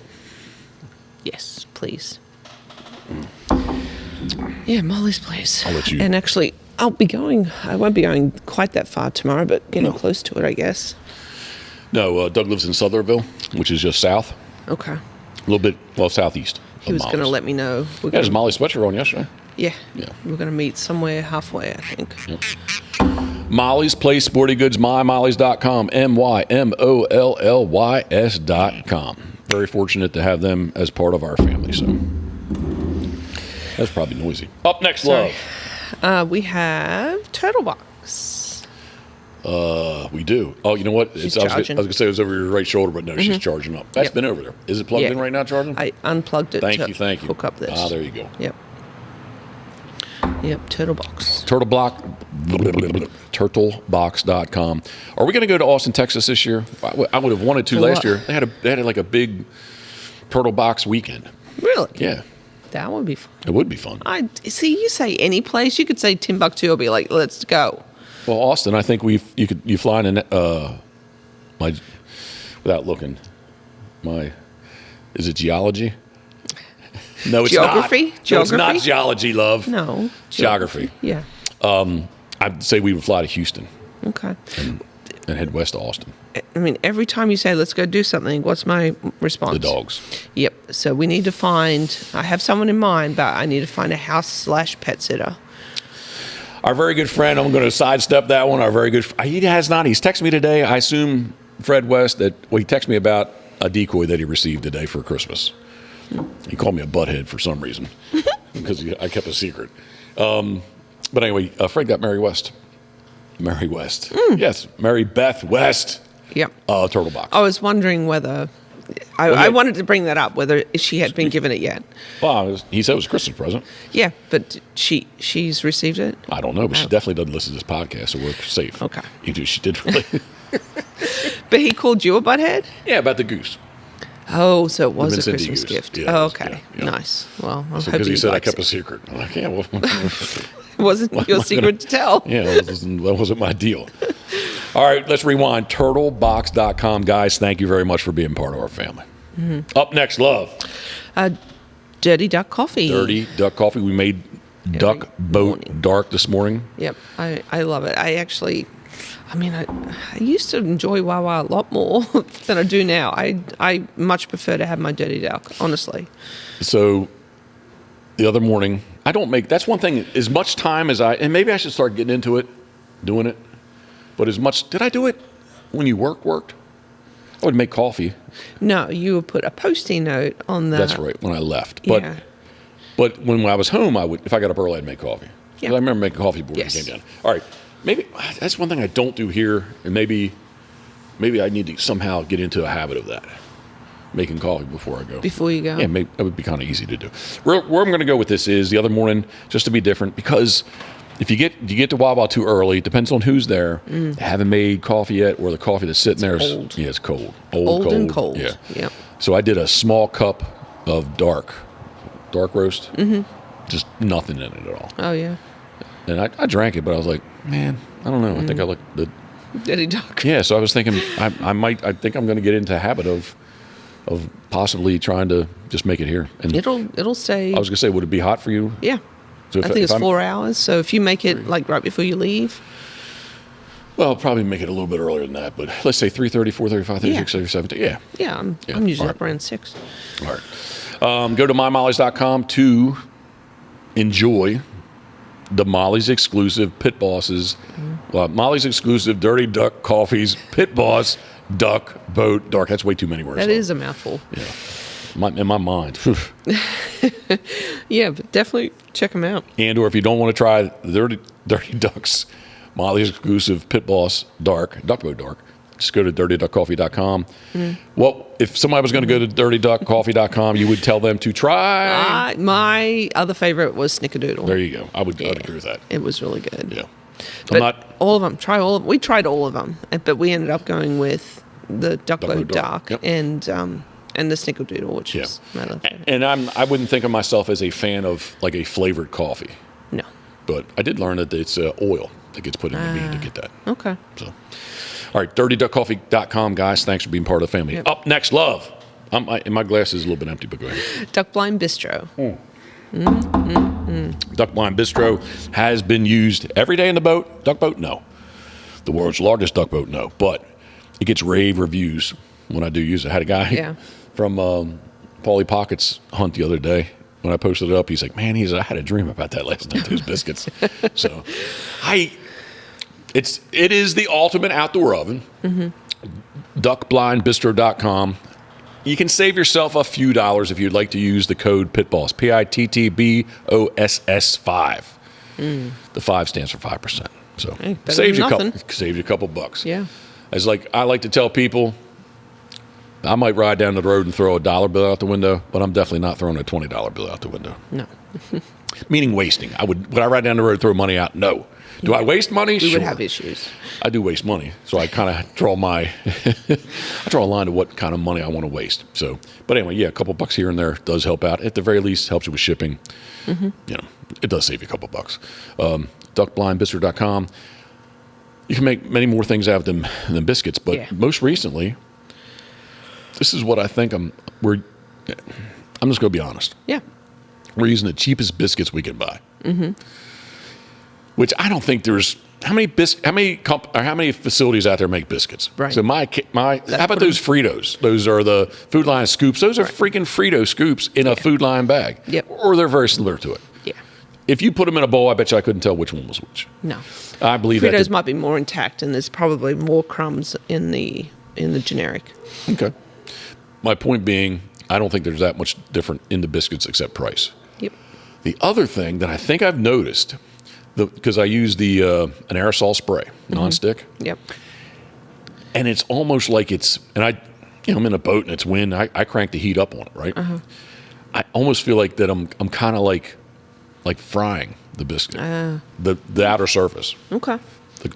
Yes, please. Yeah, Molly's Place. I'll let you. And actually, I'll be going. I won't be going quite that far tomorrow, but getting close to it, I guess. No, Doug lives in Southerville, which is just south. Okay. A little bit, southeast. He was going to let me know. There's Molly sweatshirt on yesterday. Yeah. We're going to meet somewhere halfway, I think. Yep. Molly's Place Sporting Goods, mymollys.com, MYMOLLYS.com. Very fortunate to have them as part of our family. So that's probably noisy. Up next, Love. We have Turtle Box. We do. Oh, you know what? She's I was charging. going to say it was over your right shoulder, but no, she's charging up. That's been over there. Is it plugged in right now, charging? I unplugged it. Thank you. Hook up this. There you go. Yep, Turtle Box. Turtlebox.com. Are we going to go to Austin, Texas this year? I would have wanted to last year. They had like a big Turtle Box weekend. Really? Yeah. That would be fun. It would be fun. You say any place. You could say Timbuktu. I'll be like, let's go. Well, Austin, I think you fly in without looking. Is it geology? No, it's Geography? not. No, it's not geology, Love. No. Geography. Yeah. I'd say we would fly to Houston. Okay. and head west to Austin. I mean, every time you say, let's go do something, what's my response? The dogs. Yep. So we need to I have someone in mind, but I need to find a house/pet sitter. Our very good friend, I'm going to sidestep that one. He has not. He's texted me today. I assume Fred West he texted me about a decoy that he received today for Christmas. He called me a butthead for some reason because I kept a secret. But anyway, Fred got Mary West. Mary West. Yes, Mary Beth West. Yep. Turtle box. I was wondering whether I wanted to bring that up, whether she had been given it yet. Well, he said it was a Christmas present. Yeah, but she's received it? I don't know, but she definitely doesn't listen to this podcast, so we're safe. Okay. She did really. But he called you a butthead? Yeah, about the goose. Oh, so it was a Cindy Christmas goose. gift. Yeah, oh, okay. yeah. Nice. Well, Because he said I kept a secret. I'm like, yeah, well. It wasn't your secret to tell. Yeah, that wasn't my deal. All right, let's rewind. Turtlebox.com. Guys, thank you very much for being part of our family. Mm-hmm. Up next, love. Dirty Duck Coffee. Dirty Duck Coffee. We made Duck Boat Dark this morning. Yep, I love it. I used to enjoy Wawa a lot more than I do now. I much prefer to have my Dirty Duck, honestly. So the other morning, that's one thing, as much time as and maybe I should start getting into it, doing it, but did I do it when you worked? I would make coffee. No, you would put a Post-it note on the... That's right, when I left. But when I was home, if I got up early, I'd make coffee. Yeah. I remember making coffee before you came down. All right, maybe that's one thing I don't do here, and maybe I need to somehow get into a habit of that. Making coffee before I go. Before you go? Yeah, that would be kind of easy to do. Where I'm going to go with this is the other morning, just to be different, because if you get to Wawa too early, it depends on who's there. They haven't made coffee yet, or the coffee that's sitting there is old. Yeah, it's cold. Old and cold. Yeah. Yep. So I did a small cup of dark roast. Mm-hmm. Just nothing in it at all. Oh, yeah. And I drank it, but I was like, man, I don't know. I think I like the Dirty Duck. Yeah, so I was thinking I think I'm going to get into a habit of possibly trying to just make it here. And it'll stay. I was going to say, would it be hot for you? Yeah. So I think it's 4 hours. So if you make it like right before you leave. Well, I'll probably make it a little bit earlier than that, but let's say 3:30, 4:30, 5:30, 6:30, 7:30. Yeah. Yeah, I'm usually up around 6. All right. Go to mymollies.com to enjoy the Molly's exclusive Pit Bosses, Molly's exclusive Dirty Duck Coffees, Pit Boss Duck Boat Dark. That's way too many words. That is a mouthful. Yeah. In my mind. Yeah, but definitely check them out. And or if you don't want to try the Dirty Ducks, Molly's exclusive Pit Boss Duck Boat Dark, just go to dirtyduckcoffee.com. Well, if somebody was going to go to dirtyduckcoffee.com, you would tell them to try. My other favorite was Snickerdoodle. There you go. I'd agree with that. It was really good. Yeah. But all of them. We tried all of them, but we ended up going with the Duck Boat Dark and the Snickerdoodle, which is my other favorite. And I wouldn't think of myself as a fan of like a flavored coffee. No. But I did learn that it's oil that gets put in the bean to get that. Okay. So, all right, dirtyduckcoffee.com, guys. Thanks for being part of the family. Up next, love. My glass is a little bit empty, but go ahead. Duck Blind Bistro. Duck Blind Bistro has been used every day in the boat. Duck boat? No. The world's largest duck boat? No. But it gets rave reviews when I do use it. I had a guy from Paulie Pocket's hunt the other day. When I posted it up, he's like, man, I had a dream about that last night, those biscuits. So it is the ultimate outdoor oven. Duckblindbistro.com. You can save yourself a few dollars if you'd like to use the code PITBOSS, PITTBOSS 5. The 5 stands for 5%. So saves you a couple bucks. Yeah. I like to tell people, I might ride down the road and throw a $1 bill out the window, but I'm definitely not throwing a $20 bill out the window. No. Meaning wasting. Would I ride down the road and throw money out? No. Do I waste money? We would have issues. I do waste money, so I kind of draw I draw a line to what kind of money I want to waste. So, but anyway, a couple bucks here and there does help out. At the very least, helps you with shipping. It does save you a couple bucks. Duckblindbistro.com. You can make many more things out of them than biscuits, but most recently, this is what I think I'm just going to be honest. Yeah. We're using the cheapest biscuits we can buy. which I don't think there's how many facilities out there make biscuits. Right. So how about those Fritos? Those are the Food Line scoops. Those are freaking Frito scoops in a Food Line bag. Yep. Or they're very similar to it. Yeah. If you put them in a bowl, I bet you I couldn't tell which one was which. No. I believe Fritos might be more intact, and there's probably more crumbs in the generic. Okay. My point being, I don't think there's that much different in the biscuits except price. Yep. The other thing that I think I've noticed, because I use an aerosol spray, nonstick. Yep. And it's almost like I'm in a boat and it's wind. I crank the heat up on it, right? Uh-huh. I almost feel like that I'm kind of like frying the biscuit, the outer surface. Okay.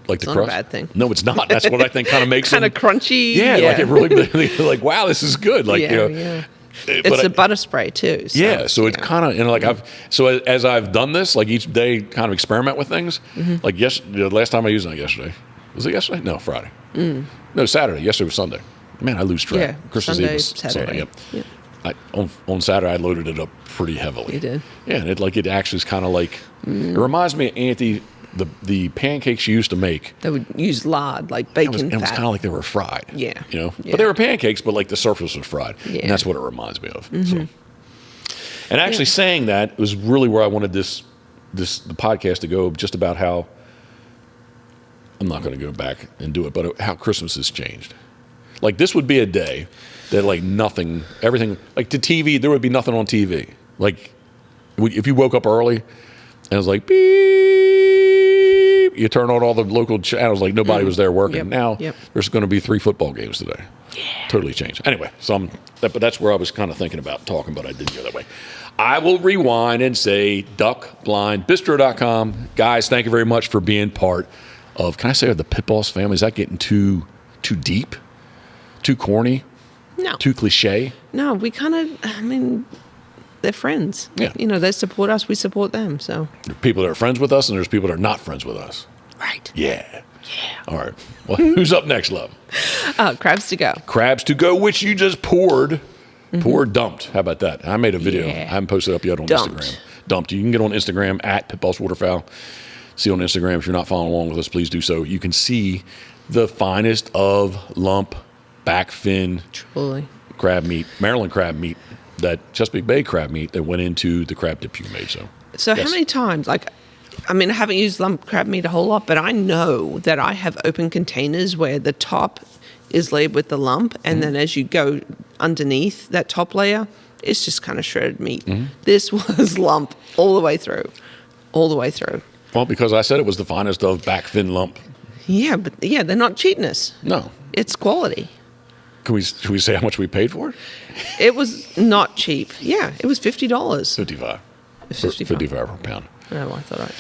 Like the It's crust. not a bad thing. No, it's not. That's what I think kind of makes kind of them crunchy. Yeah, like it really like wow, this is good. Like Yeah. It's a butter spray too. So, yeah, so it's kind of like as I've done this, like each day, kind of experiment with things. Like the last time I used it yesterday. Was it yesterday? No, Friday. No, Saturday. Yesterday was Sunday. Man, I lose track. Yeah, Christmas Sunday, Eve was Saturday. Yep. On Saturday, I loaded it up pretty heavily. You did. Yeah, and it actually is kind of like it reminds me of Auntie. The pancakes she used to make. They would use lard, like bacon fat. It was kind of like they were fried. Yeah. You know? Yeah. But they were pancakes, but like the surface was fried. Yeah. And that's what it reminds me of. So. And actually saying that was really where I wanted the podcast to go, just about how, I'm not going to go back and do it, but how Christmas has changed. Like this would be a day that like everything, like the TV, there would be nothing on TV. Like if you woke up early and it was like, beep, you turn on all the local channels like nobody was there working. Yep. Now Yep. there's going to be 3 football games today. Yeah. Totally changed. Anyway, but that's where I was kind of thinking about talking, but I didn't go that way. I will rewind and say duckblindbistro.com. Guys, thank you very much for being part of, can I say, the Pitboss family? Is that getting too deep? Too corny? No. Too cliche? No, we kind of, they're friends. Yeah. They support us, we support them, so. There are people that are friends with us, and there's people that are not friends with us. Right. Yeah. All right. Well, who's up next, love? Crabs to go. Crabs to go, which you just dumped. How about that? I made a video. Yeah. I haven't posted it up yet on Instagram. Dumped. You can get on Instagram at pitbosswaterfowl. See on Instagram. If you're not following along with us, please do so. You can see the finest of lump, back fin, Truly. crab meat, Maryland crab meat, that Chesapeake Bay crab meat that went into the crab dip you made. So How many times, I haven't used lump crab meat a whole lot, but I know that I have open containers where the top is laid with the lump, and then as you go underneath that top layer, it's just kind of shredded meat. This was lump all the way through. Well, because I said it was the finest of back fin lump. Yeah, but they're not cheating us. No. It's quality. Should we say how much we paid for it? It was not cheap. Yeah, it was $50. 55. $55. 55 per pound. Oh, I thought right.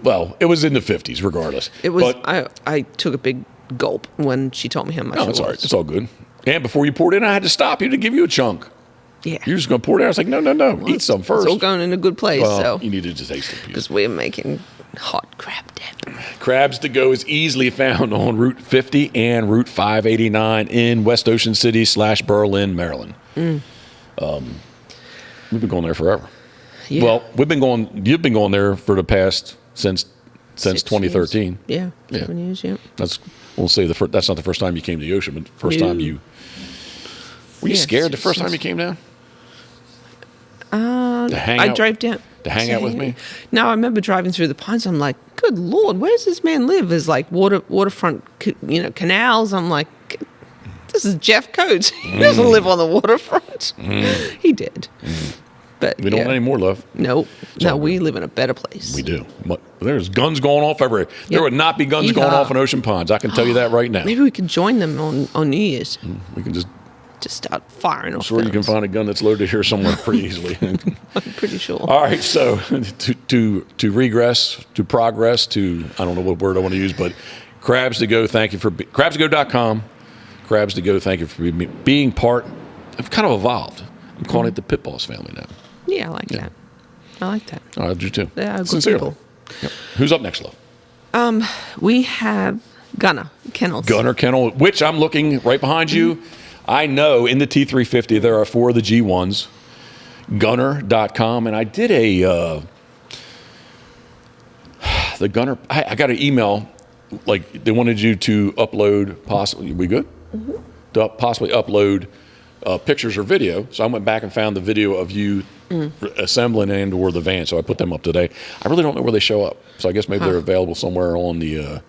Well, it was in the 50s, regardless. It was. But, I took a big gulp when she told me how much it was. It's all right. It's all good. And before you poured it in, I had to stop you to give you a chunk. Yeah. You're just going to pour it in. I was like, no. Well, eat some first. It's all going in a good place. Well, So you needed to taste it. because we're making hot crab dip. Crabs to Go is easily found on Route 50 and Route 589 in West Ocean City / Berlin, Maryland. We've been going there forever. Yeah. Well, you've been going there for the past since 2013. Yeah, 7 years. Yeah. We'll say that's not the first time you came to the ocean, but the first time you. Were you scared the first time you came down? I drove down to hang out with me. No, I remember driving through the pines. I'm like, good Lord, where does this man live? There's like waterfront, canals. I'm like, this is Jeff Coates. He doesn't live on the waterfront. He did. But We don't anymore, love. No, we live in a better place. We do. There's guns going off everywhere. Yep. There would not be guns going off in ocean ponds. I can tell you that right now. Maybe we could join them on New Year's. We can just Start firing off. I'm sure you can find a gun that's loaded here somewhere pretty easily. I'm pretty sure. All right, so to progress, I don't know what word I want to use, but Crabs to Go, thank you for crabstogo.com. Crabs to Go, thank you for being part. I've kind of evolved. I'm calling it the Pitboss family now. Yeah, I like that. I like that. I do too. They are good Sincerely. people. Yep. Who's up next, love? We have Gunner Kennels. Gunner Kennel, which I'm looking right behind you. I know in the T350 there are 4 of the G1s. Gunner.com, and I did the Gunner, I got an email, like they wanted you to upload, possibly, we good? To possibly upload pictures or video. So I went back and found the video of you assembling and or the van. So I put them up today. I really don't know where they show up. So I guess maybe they're available somewhere on the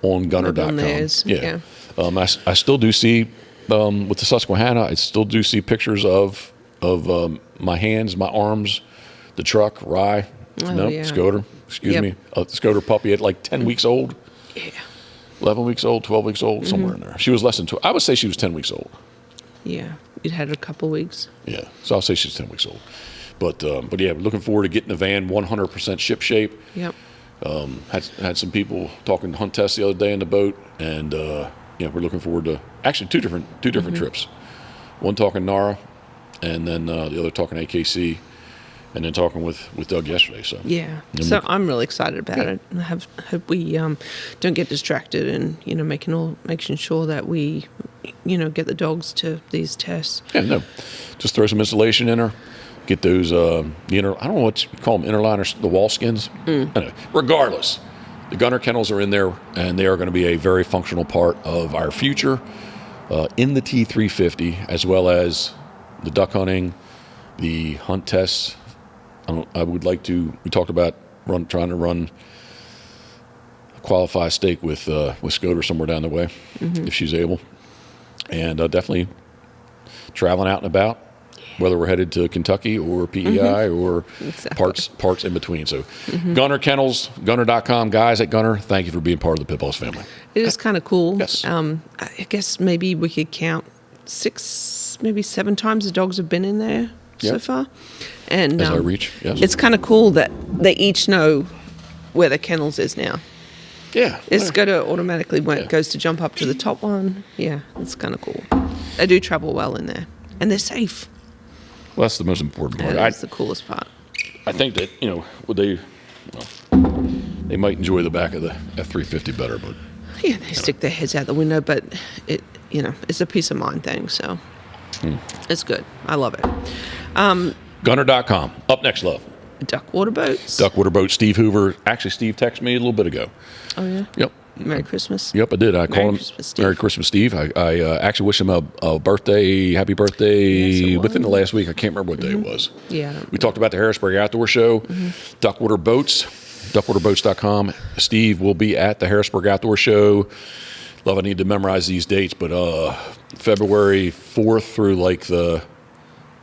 on gunner.com. Yeah. I still do see with the Susquehanna, I still do see pictures of my hands, my arms, the truck, Rye, Scoter, excuse me, Scoter puppy at like 10 weeks old. Yeah. 11 weeks old, 12 weeks old, somewhere in there. She was less than 12. I would say she was 10 weeks old. Yeah. It had a couple weeks. Yeah. So I'll say she's 10 weeks old. But yeah, we're looking forward to getting the van 100% ship shape. Yep. Had some people talking hunt tests the other day in the boat, and yeah, we're looking forward to actually two different trips. One talking NARA, and then the other talking AKC, and then talking with Doug yesterday. So yeah, so I'm really excited about it. I hope we don't get distracted, and making sure that we get the dogs to these tests. Yeah, no, just throw some insulation in her. Get those, I don't know what you call them, interliners, the wall skins. Anyway, regardless, the Gunner kennels are in there, and they are going to be a very functional part of our future in the T350, as well as the duck hunting, the hunt tests. I would like to, we talked about trying to run a qualified stake with Scoter somewhere down the way, if she's able. And definitely traveling out and about, whether we're headed to Kentucky or PEI or parts in between. So Gunner Kennels, gunner.com. Guys at Gunner, thank you for being part of the Pitboss family. It is kind of cool. Yes. I guess maybe we could count 6, maybe 7 times the dogs have been in there so far. And as I reach, yes. It's kind of cool that they each know where the kennels is now. Yeah. It's going to automatically, when it goes to jump up to the top one, it's kind of cool. They do travel well in there, and they're safe. Well, that's the most important part. That's the coolest part. I think that, they might enjoy the back of the F350 better, but yeah, they stick their heads out the window, but it's a peace of mind thing, so it's good. I love it. Gunner.com. Up next, love. Duck water boats. Duck water boat. Steve Hoover. Actually, Steve texted me a little bit ago. Oh yeah. Yep. Merry Christmas. Yep, I did. I called him. Christmas, Steve. Merry Christmas, Steve. I actually wished him a birthday, happy birthday within the last week. I can't remember what day it was. Yeah. We talked about the Harrisburg Outdoor Show, Duckwater Boats, duckwaterboats.com. Steve will be at the Harrisburg Outdoor Show. Love, I need to memorize these dates, but February 4th through like the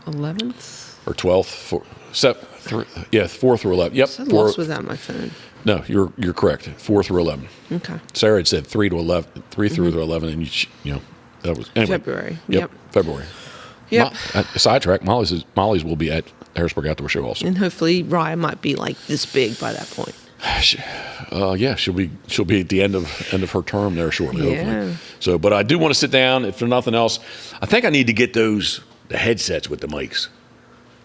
11th or 12th. 4th through 11th. Yep. I lost without my phone. No, you're correct. 4 through 11. Okay. Sarah had said 3 to 11, 3 through to 11, and that was anyway. February. Yep. February. Yep. Sidetrack. Molly's will be at Harrisburg Outdoor Show also. And hopefully Ryan might be like this big by that point. Yeah, she'll be at the end of her term there shortly. Yeah. Hopefully. So, but I do want to sit down. If for nothing else, I think I need to get the headsets with the mics.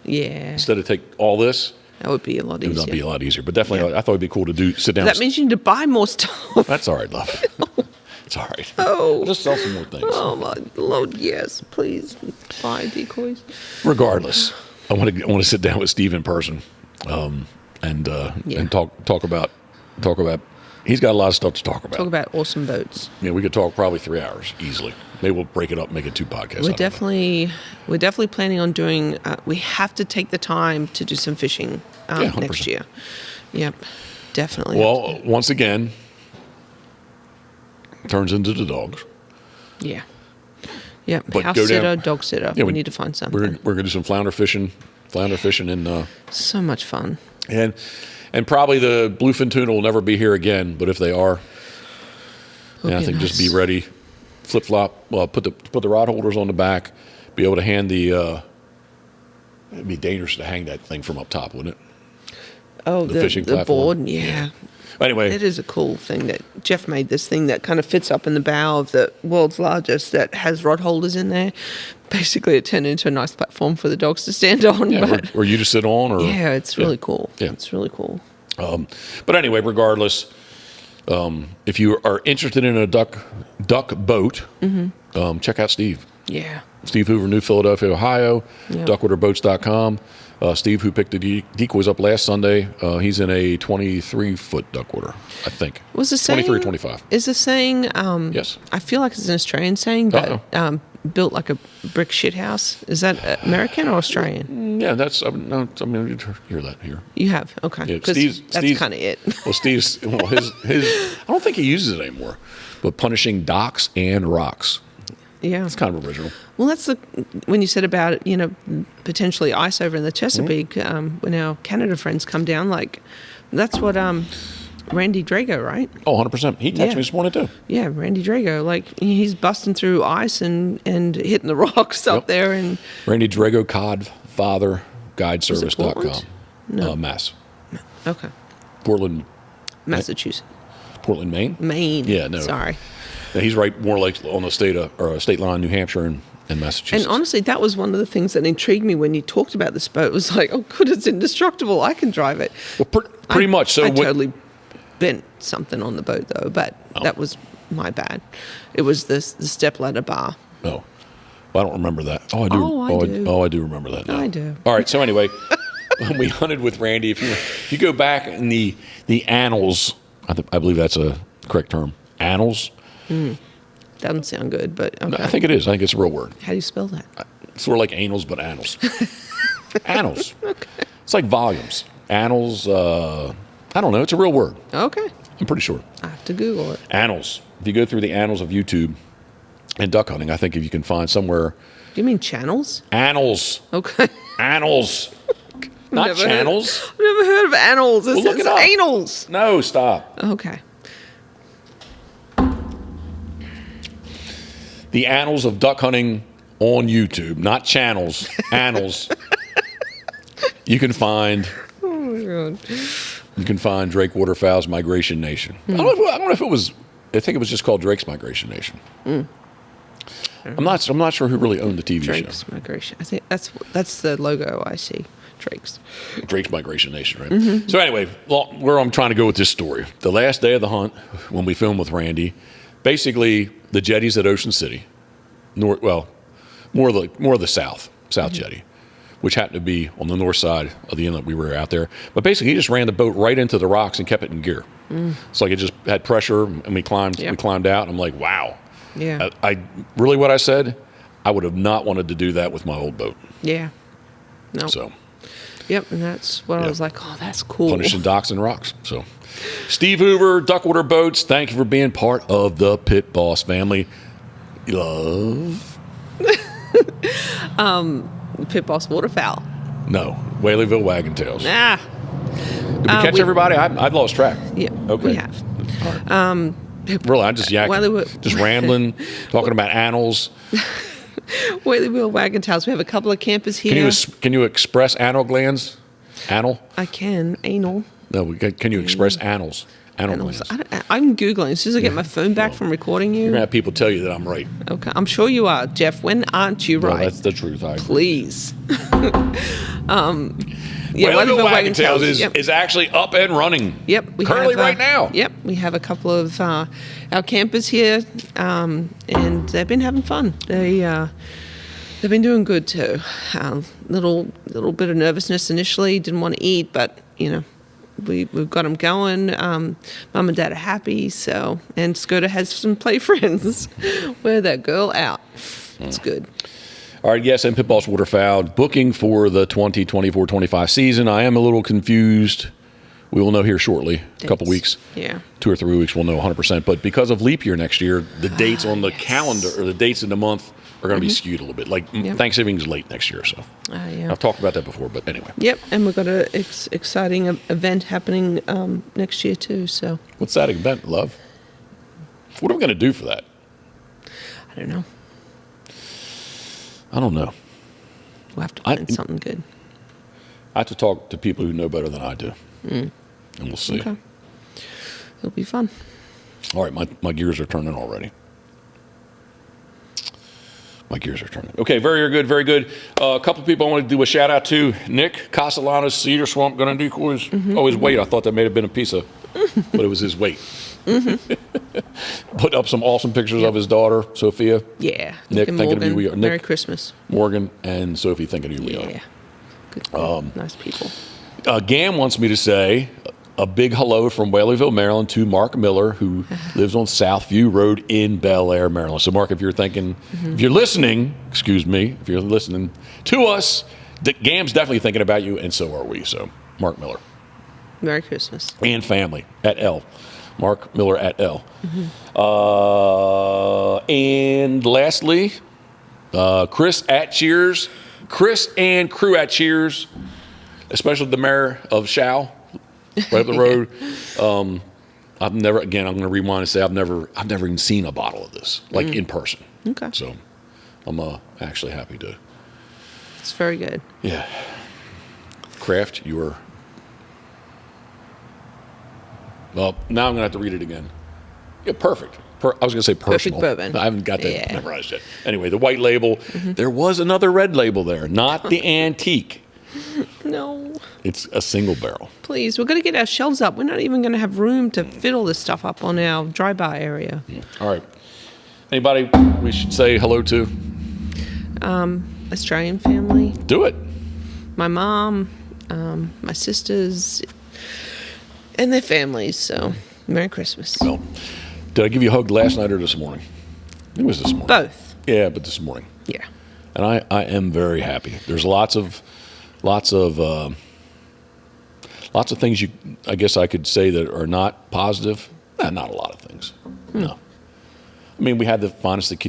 Yeah. Instead of take all this. That would be a lot easier. It would not be a lot easier, but definitely I thought it'd be cool to sit down. That means you need to buy more stuff. That's all right, love. It's all right. Oh. I'll just sell some more things. Oh my Lord, yes, please buy decoys. Regardless, I want to sit down with Steve in person, and talk about. He's got a lot of stuff to talk about. Talk about awesome boats. Yeah, we could talk probably 3 hours easily. Maybe we'll break it up, and make it 2 podcasts. We're definitely planning on doing. We have to take the time to do some fishing next year. Yep, definitely. Well, once again, turns into the dogs. Yeah. Yep. But house go sitter, down, dog sitter. Yeah, we need to find something. We're gonna do some flounder fishing, and so much fun. And probably the bluefin tuna will never be here again. But if they are, I think just be ready. Flip flop. Well, put the rod holders on the back. Be able to hand the. It'd be dangerous to hang that thing from up top, wouldn't it? Oh, the fishing the platform. board. Yeah. Anyway, it is a cool thing that Jeff made. This thing that kind of fits up in the bow of the world's largest, that has rod holders in there. Basically, it turned into a nice platform for the dogs to stand on. Yeah, or you to sit on. Or yeah, it's really cool. Yeah, it's really cool. But anyway, regardless, if you are interested in a duck boat, check out Steve. Yeah. Steve Hoover, New Philadelphia, Ohio. Yeah. Duckwaterboats.com. Steve, who picked the decoys up last Sunday, he's in a 23-foot duckwater, I think. Was the saying 23 or 25? Is the saying? Yes. I feel like it's an Australian saying, but built like a brick shit house. Is that American or Australian? Yeah, that's. I mean, you hear that here. You have, okay. Yeah, Because that's kind of it. Well, Steve's. Well, his. I don't think he uses it anymore. But punishing docks and rocks. Yeah, It's kind of original. Well, that's when you said about it, potentially ice over in the Chesapeake, when our Canada friends come down, like, that's what Randy Drago, right? Oh, 100%. He texted me this morning, too. Yeah, Randy Drago, like, he's busting through ice and hitting the rocks up there. And Randy Drago, Codfather, GuideService.com. Portland? No. Mass. Okay. Portland, Massachusetts. Portland, Maine? Maine. Yeah, no. Sorry. Yeah, he's right more like on the state line, New Hampshire and Massachusetts. And honestly, that was one of the things that intrigued me when you talked about this boat. It was like, oh, good, it's indestructible. I can drive it. Well, pretty much. So I totally bent something on the boat, though, but that was my bad. It was the stepladder bar. Oh. Well, I don't remember that. Oh, I do. I do remember that now. I do. All right, so anyway, when we hunted with Randy, if you go back in the annals, I believe that's a correct term, annals. Doesn't sound good, but okay. I think it is. I think it's a real word. How do you spell that? It's sort of like anals, but annals. Annals. Okay. It's like volumes. Annals, I don't know. It's a real word. Okay. I'm pretty sure. I have to Google it. Annals. If you go through the annals of YouTube and duck hunting, I think if you can find somewhere. Do you mean channels? Annals. Okay. Annals. Not channels. I've never heard of annals. It Look says it up. anals. No, stop. Okay. The annals of duck hunting on YouTube, not channels, annals. You can find. Oh my God. You can find Drake Waterfowl's Migration Nation. I don't know if it was. I think it was just called Drake's Migration Nation. I'm not sure who really owned the TV Drake's show. Migration. I think that's the logo I see. Drake's. Drake's Migration Nation, right? So anyway, where I'm trying to go with this story, the last day of the hunt, when we filmed with Randy, basically the jetties at Ocean City, more of the south jetty, which happened to be on the north side of the inlet we were out there. But basically, he just ran the boat right into the rocks and kept it in gear. It's like it just had pressure, and we climbed out. And I'm like, wow. Yeah. I really, what I said, I would have not wanted to do that with my old boat. Yeah. No. So. Yep, and that's what I was like, oh, that's cool. Punishing docks and rocks. So, Steve Hoover, Duckwater Boats, thank you for being part of the Pit Boss family. Love. Pitboss Waterfowl. No, Whaleyville Wagon Tails. Ah. Did we catch everybody? I've lost track. Yeah, Okay. we have. All right. Really, I'm just yakking, just rambling, talking about annals. Whaleyville Wagon Tails. We have a couple of campers here. Can you express anal glands? Anal? I can. Anal. No, can you express annals? Anal glands. I'm Googling. As soon as I get my phone back from recording you. You're going to have people tell you that I'm right. Okay. I'm sure you are, Jeff. When aren't you right? Well, that's the truth. I agree. Please. Whaleyville Wagon Tails is actually up and running. Yep. Currently right now. Yep. We have a couple of our campers here, and they've been having fun. They've been doing good too. Little bit of nervousness initially. Didn't want to eat, but we've got them going. Mum and Dad are happy. So, and Scooter has some play friends. Wear that girl out. It's good. All right, yes, and Pitboss Waterfowl booking for the 2024-25 season. I am a little confused. We will know here shortly, a couple weeks. Yeah. 2 or 3 weeks, we'll know 100%. But because of leap year next year, the dates on the calendar, or the dates in the month, are going to be skewed a little bit. Like Thanksgiving's late next year, so. Yeah. I've talked about that before, but anyway. Yep, and we've got an exciting event happening next year too. So. What's that event, love? What are we going to do for that? I don't know. I don't know. We'll have to plan something good. I have to talk to people who know better than I do. And we'll see. Okay. It'll be fun. All right, my gears are turning already. My gears are turning. Okay, very good, very good. A couple of people I want to do a shout out to. Nick Castellanos, Cedar Swamp Gun and Decoys. Oh, his weight. I thought that may have been a piece of, but it was his weight. Put up some awesome pictures of his daughter, Sophia. Yeah. Nick, thinking of who we are. Merry Nick, Christmas. Morgan, and Sophie thinking of who we are. Yeah. Good. Nice people. Gam wants me to say a big hello from Whaleyville, Maryland, to Mark Miller, who lives on Southview Road in Bel Air, Maryland. So, Mark, if you're thinking, if you're listening, excuse me, if you're listening to us, Gam's definitely thinking about you, and so are we. So, Mark Miller. Merry Christmas. And family at L. Mark Miller at L. And lastly, Chris at Cheers. Chris and crew at Cheers, especially the mayor of Shao, right up the road. I've never, again, I'm going to rewind and say I've never even seen a bottle of this, like in person. Okay. So I'm actually happy to. It's very good. Yeah. Kraft, you were. Well, now I'm going to have to read it again. Yeah, perfect. I was going to say personal. Perfect bourbon. I haven't got that memorized yet. Anyway, the white label. There was another red label there, not the antique. No. It's a single barrel. Please, we're going to get our shelves up. We're not even going to have room to fit all this stuff up on our dry bar area. All right. Anybody we should say hello to? Australian family. Do it. My mom, my sisters, and their families. So, Merry Christmas. Well, did I give you a hug last night or this morning? It was this morning. Both. Yeah, but this morning. Yeah. And I am very happy. There's lots of things I guess I could say that are not positive. Not a lot of things. No. I mean, we had the finest of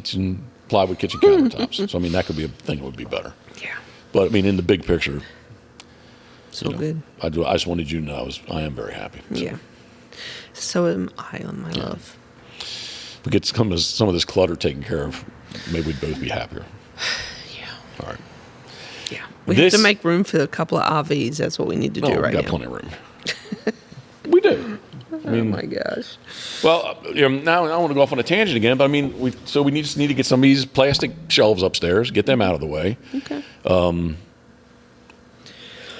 plywood kitchen countertops. So I mean, that could be a thing that would be better. Yeah. But I mean, in the big picture, So good. I just wanted you to know I am very happy. So. Yeah. So am I, my love. If we get some of this clutter taken care of, maybe we'd both be happier. Yeah. All right. Yeah. We have to make room for a couple of RVs. That's what we need to do right now. We've got plenty of room. We do. I mean, oh my gosh. Well, now I want to go off on a tangent again, but I mean, we just need to get some of these plastic shelves upstairs, get them out of the way. Okay.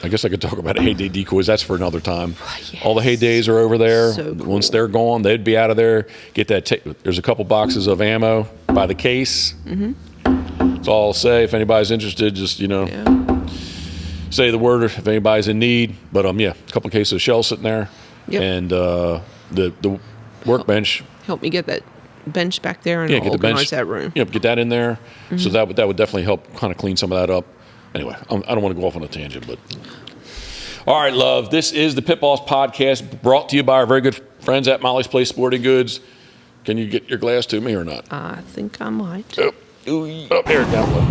I guess I could talk about heyday decoys. That's for another time. Yes. All the heydays are over there. So cool. Once they're gone, they'd be out of there. Get that. There's a couple boxes of ammo by the case. That's all I'll say. If anybody's interested, just say the word if anybody's in need. But a couple cases of shells sitting there, and the workbench. Help me get that bench back there and get the organize bench, that room. Yep, get that in there. So that would definitely help kind of clean some of that up. Anyway, I don't want to go off on a tangent, but all right, love. This is the Pitboss Podcast, brought to you by our very good friends at Molly's Place Sporting Goods. Can you get your glass to me or not? I think I might. Up here, down low.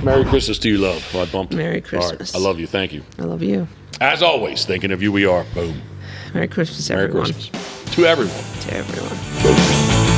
Merry Christmas to you, love. I bumped. Merry Christmas. All right, I love you. Thank you. I love you. As always, thinking of you, we are. Boom. Merry Christmas, Merry everyone. Christmas to everyone. To everyone. Boom.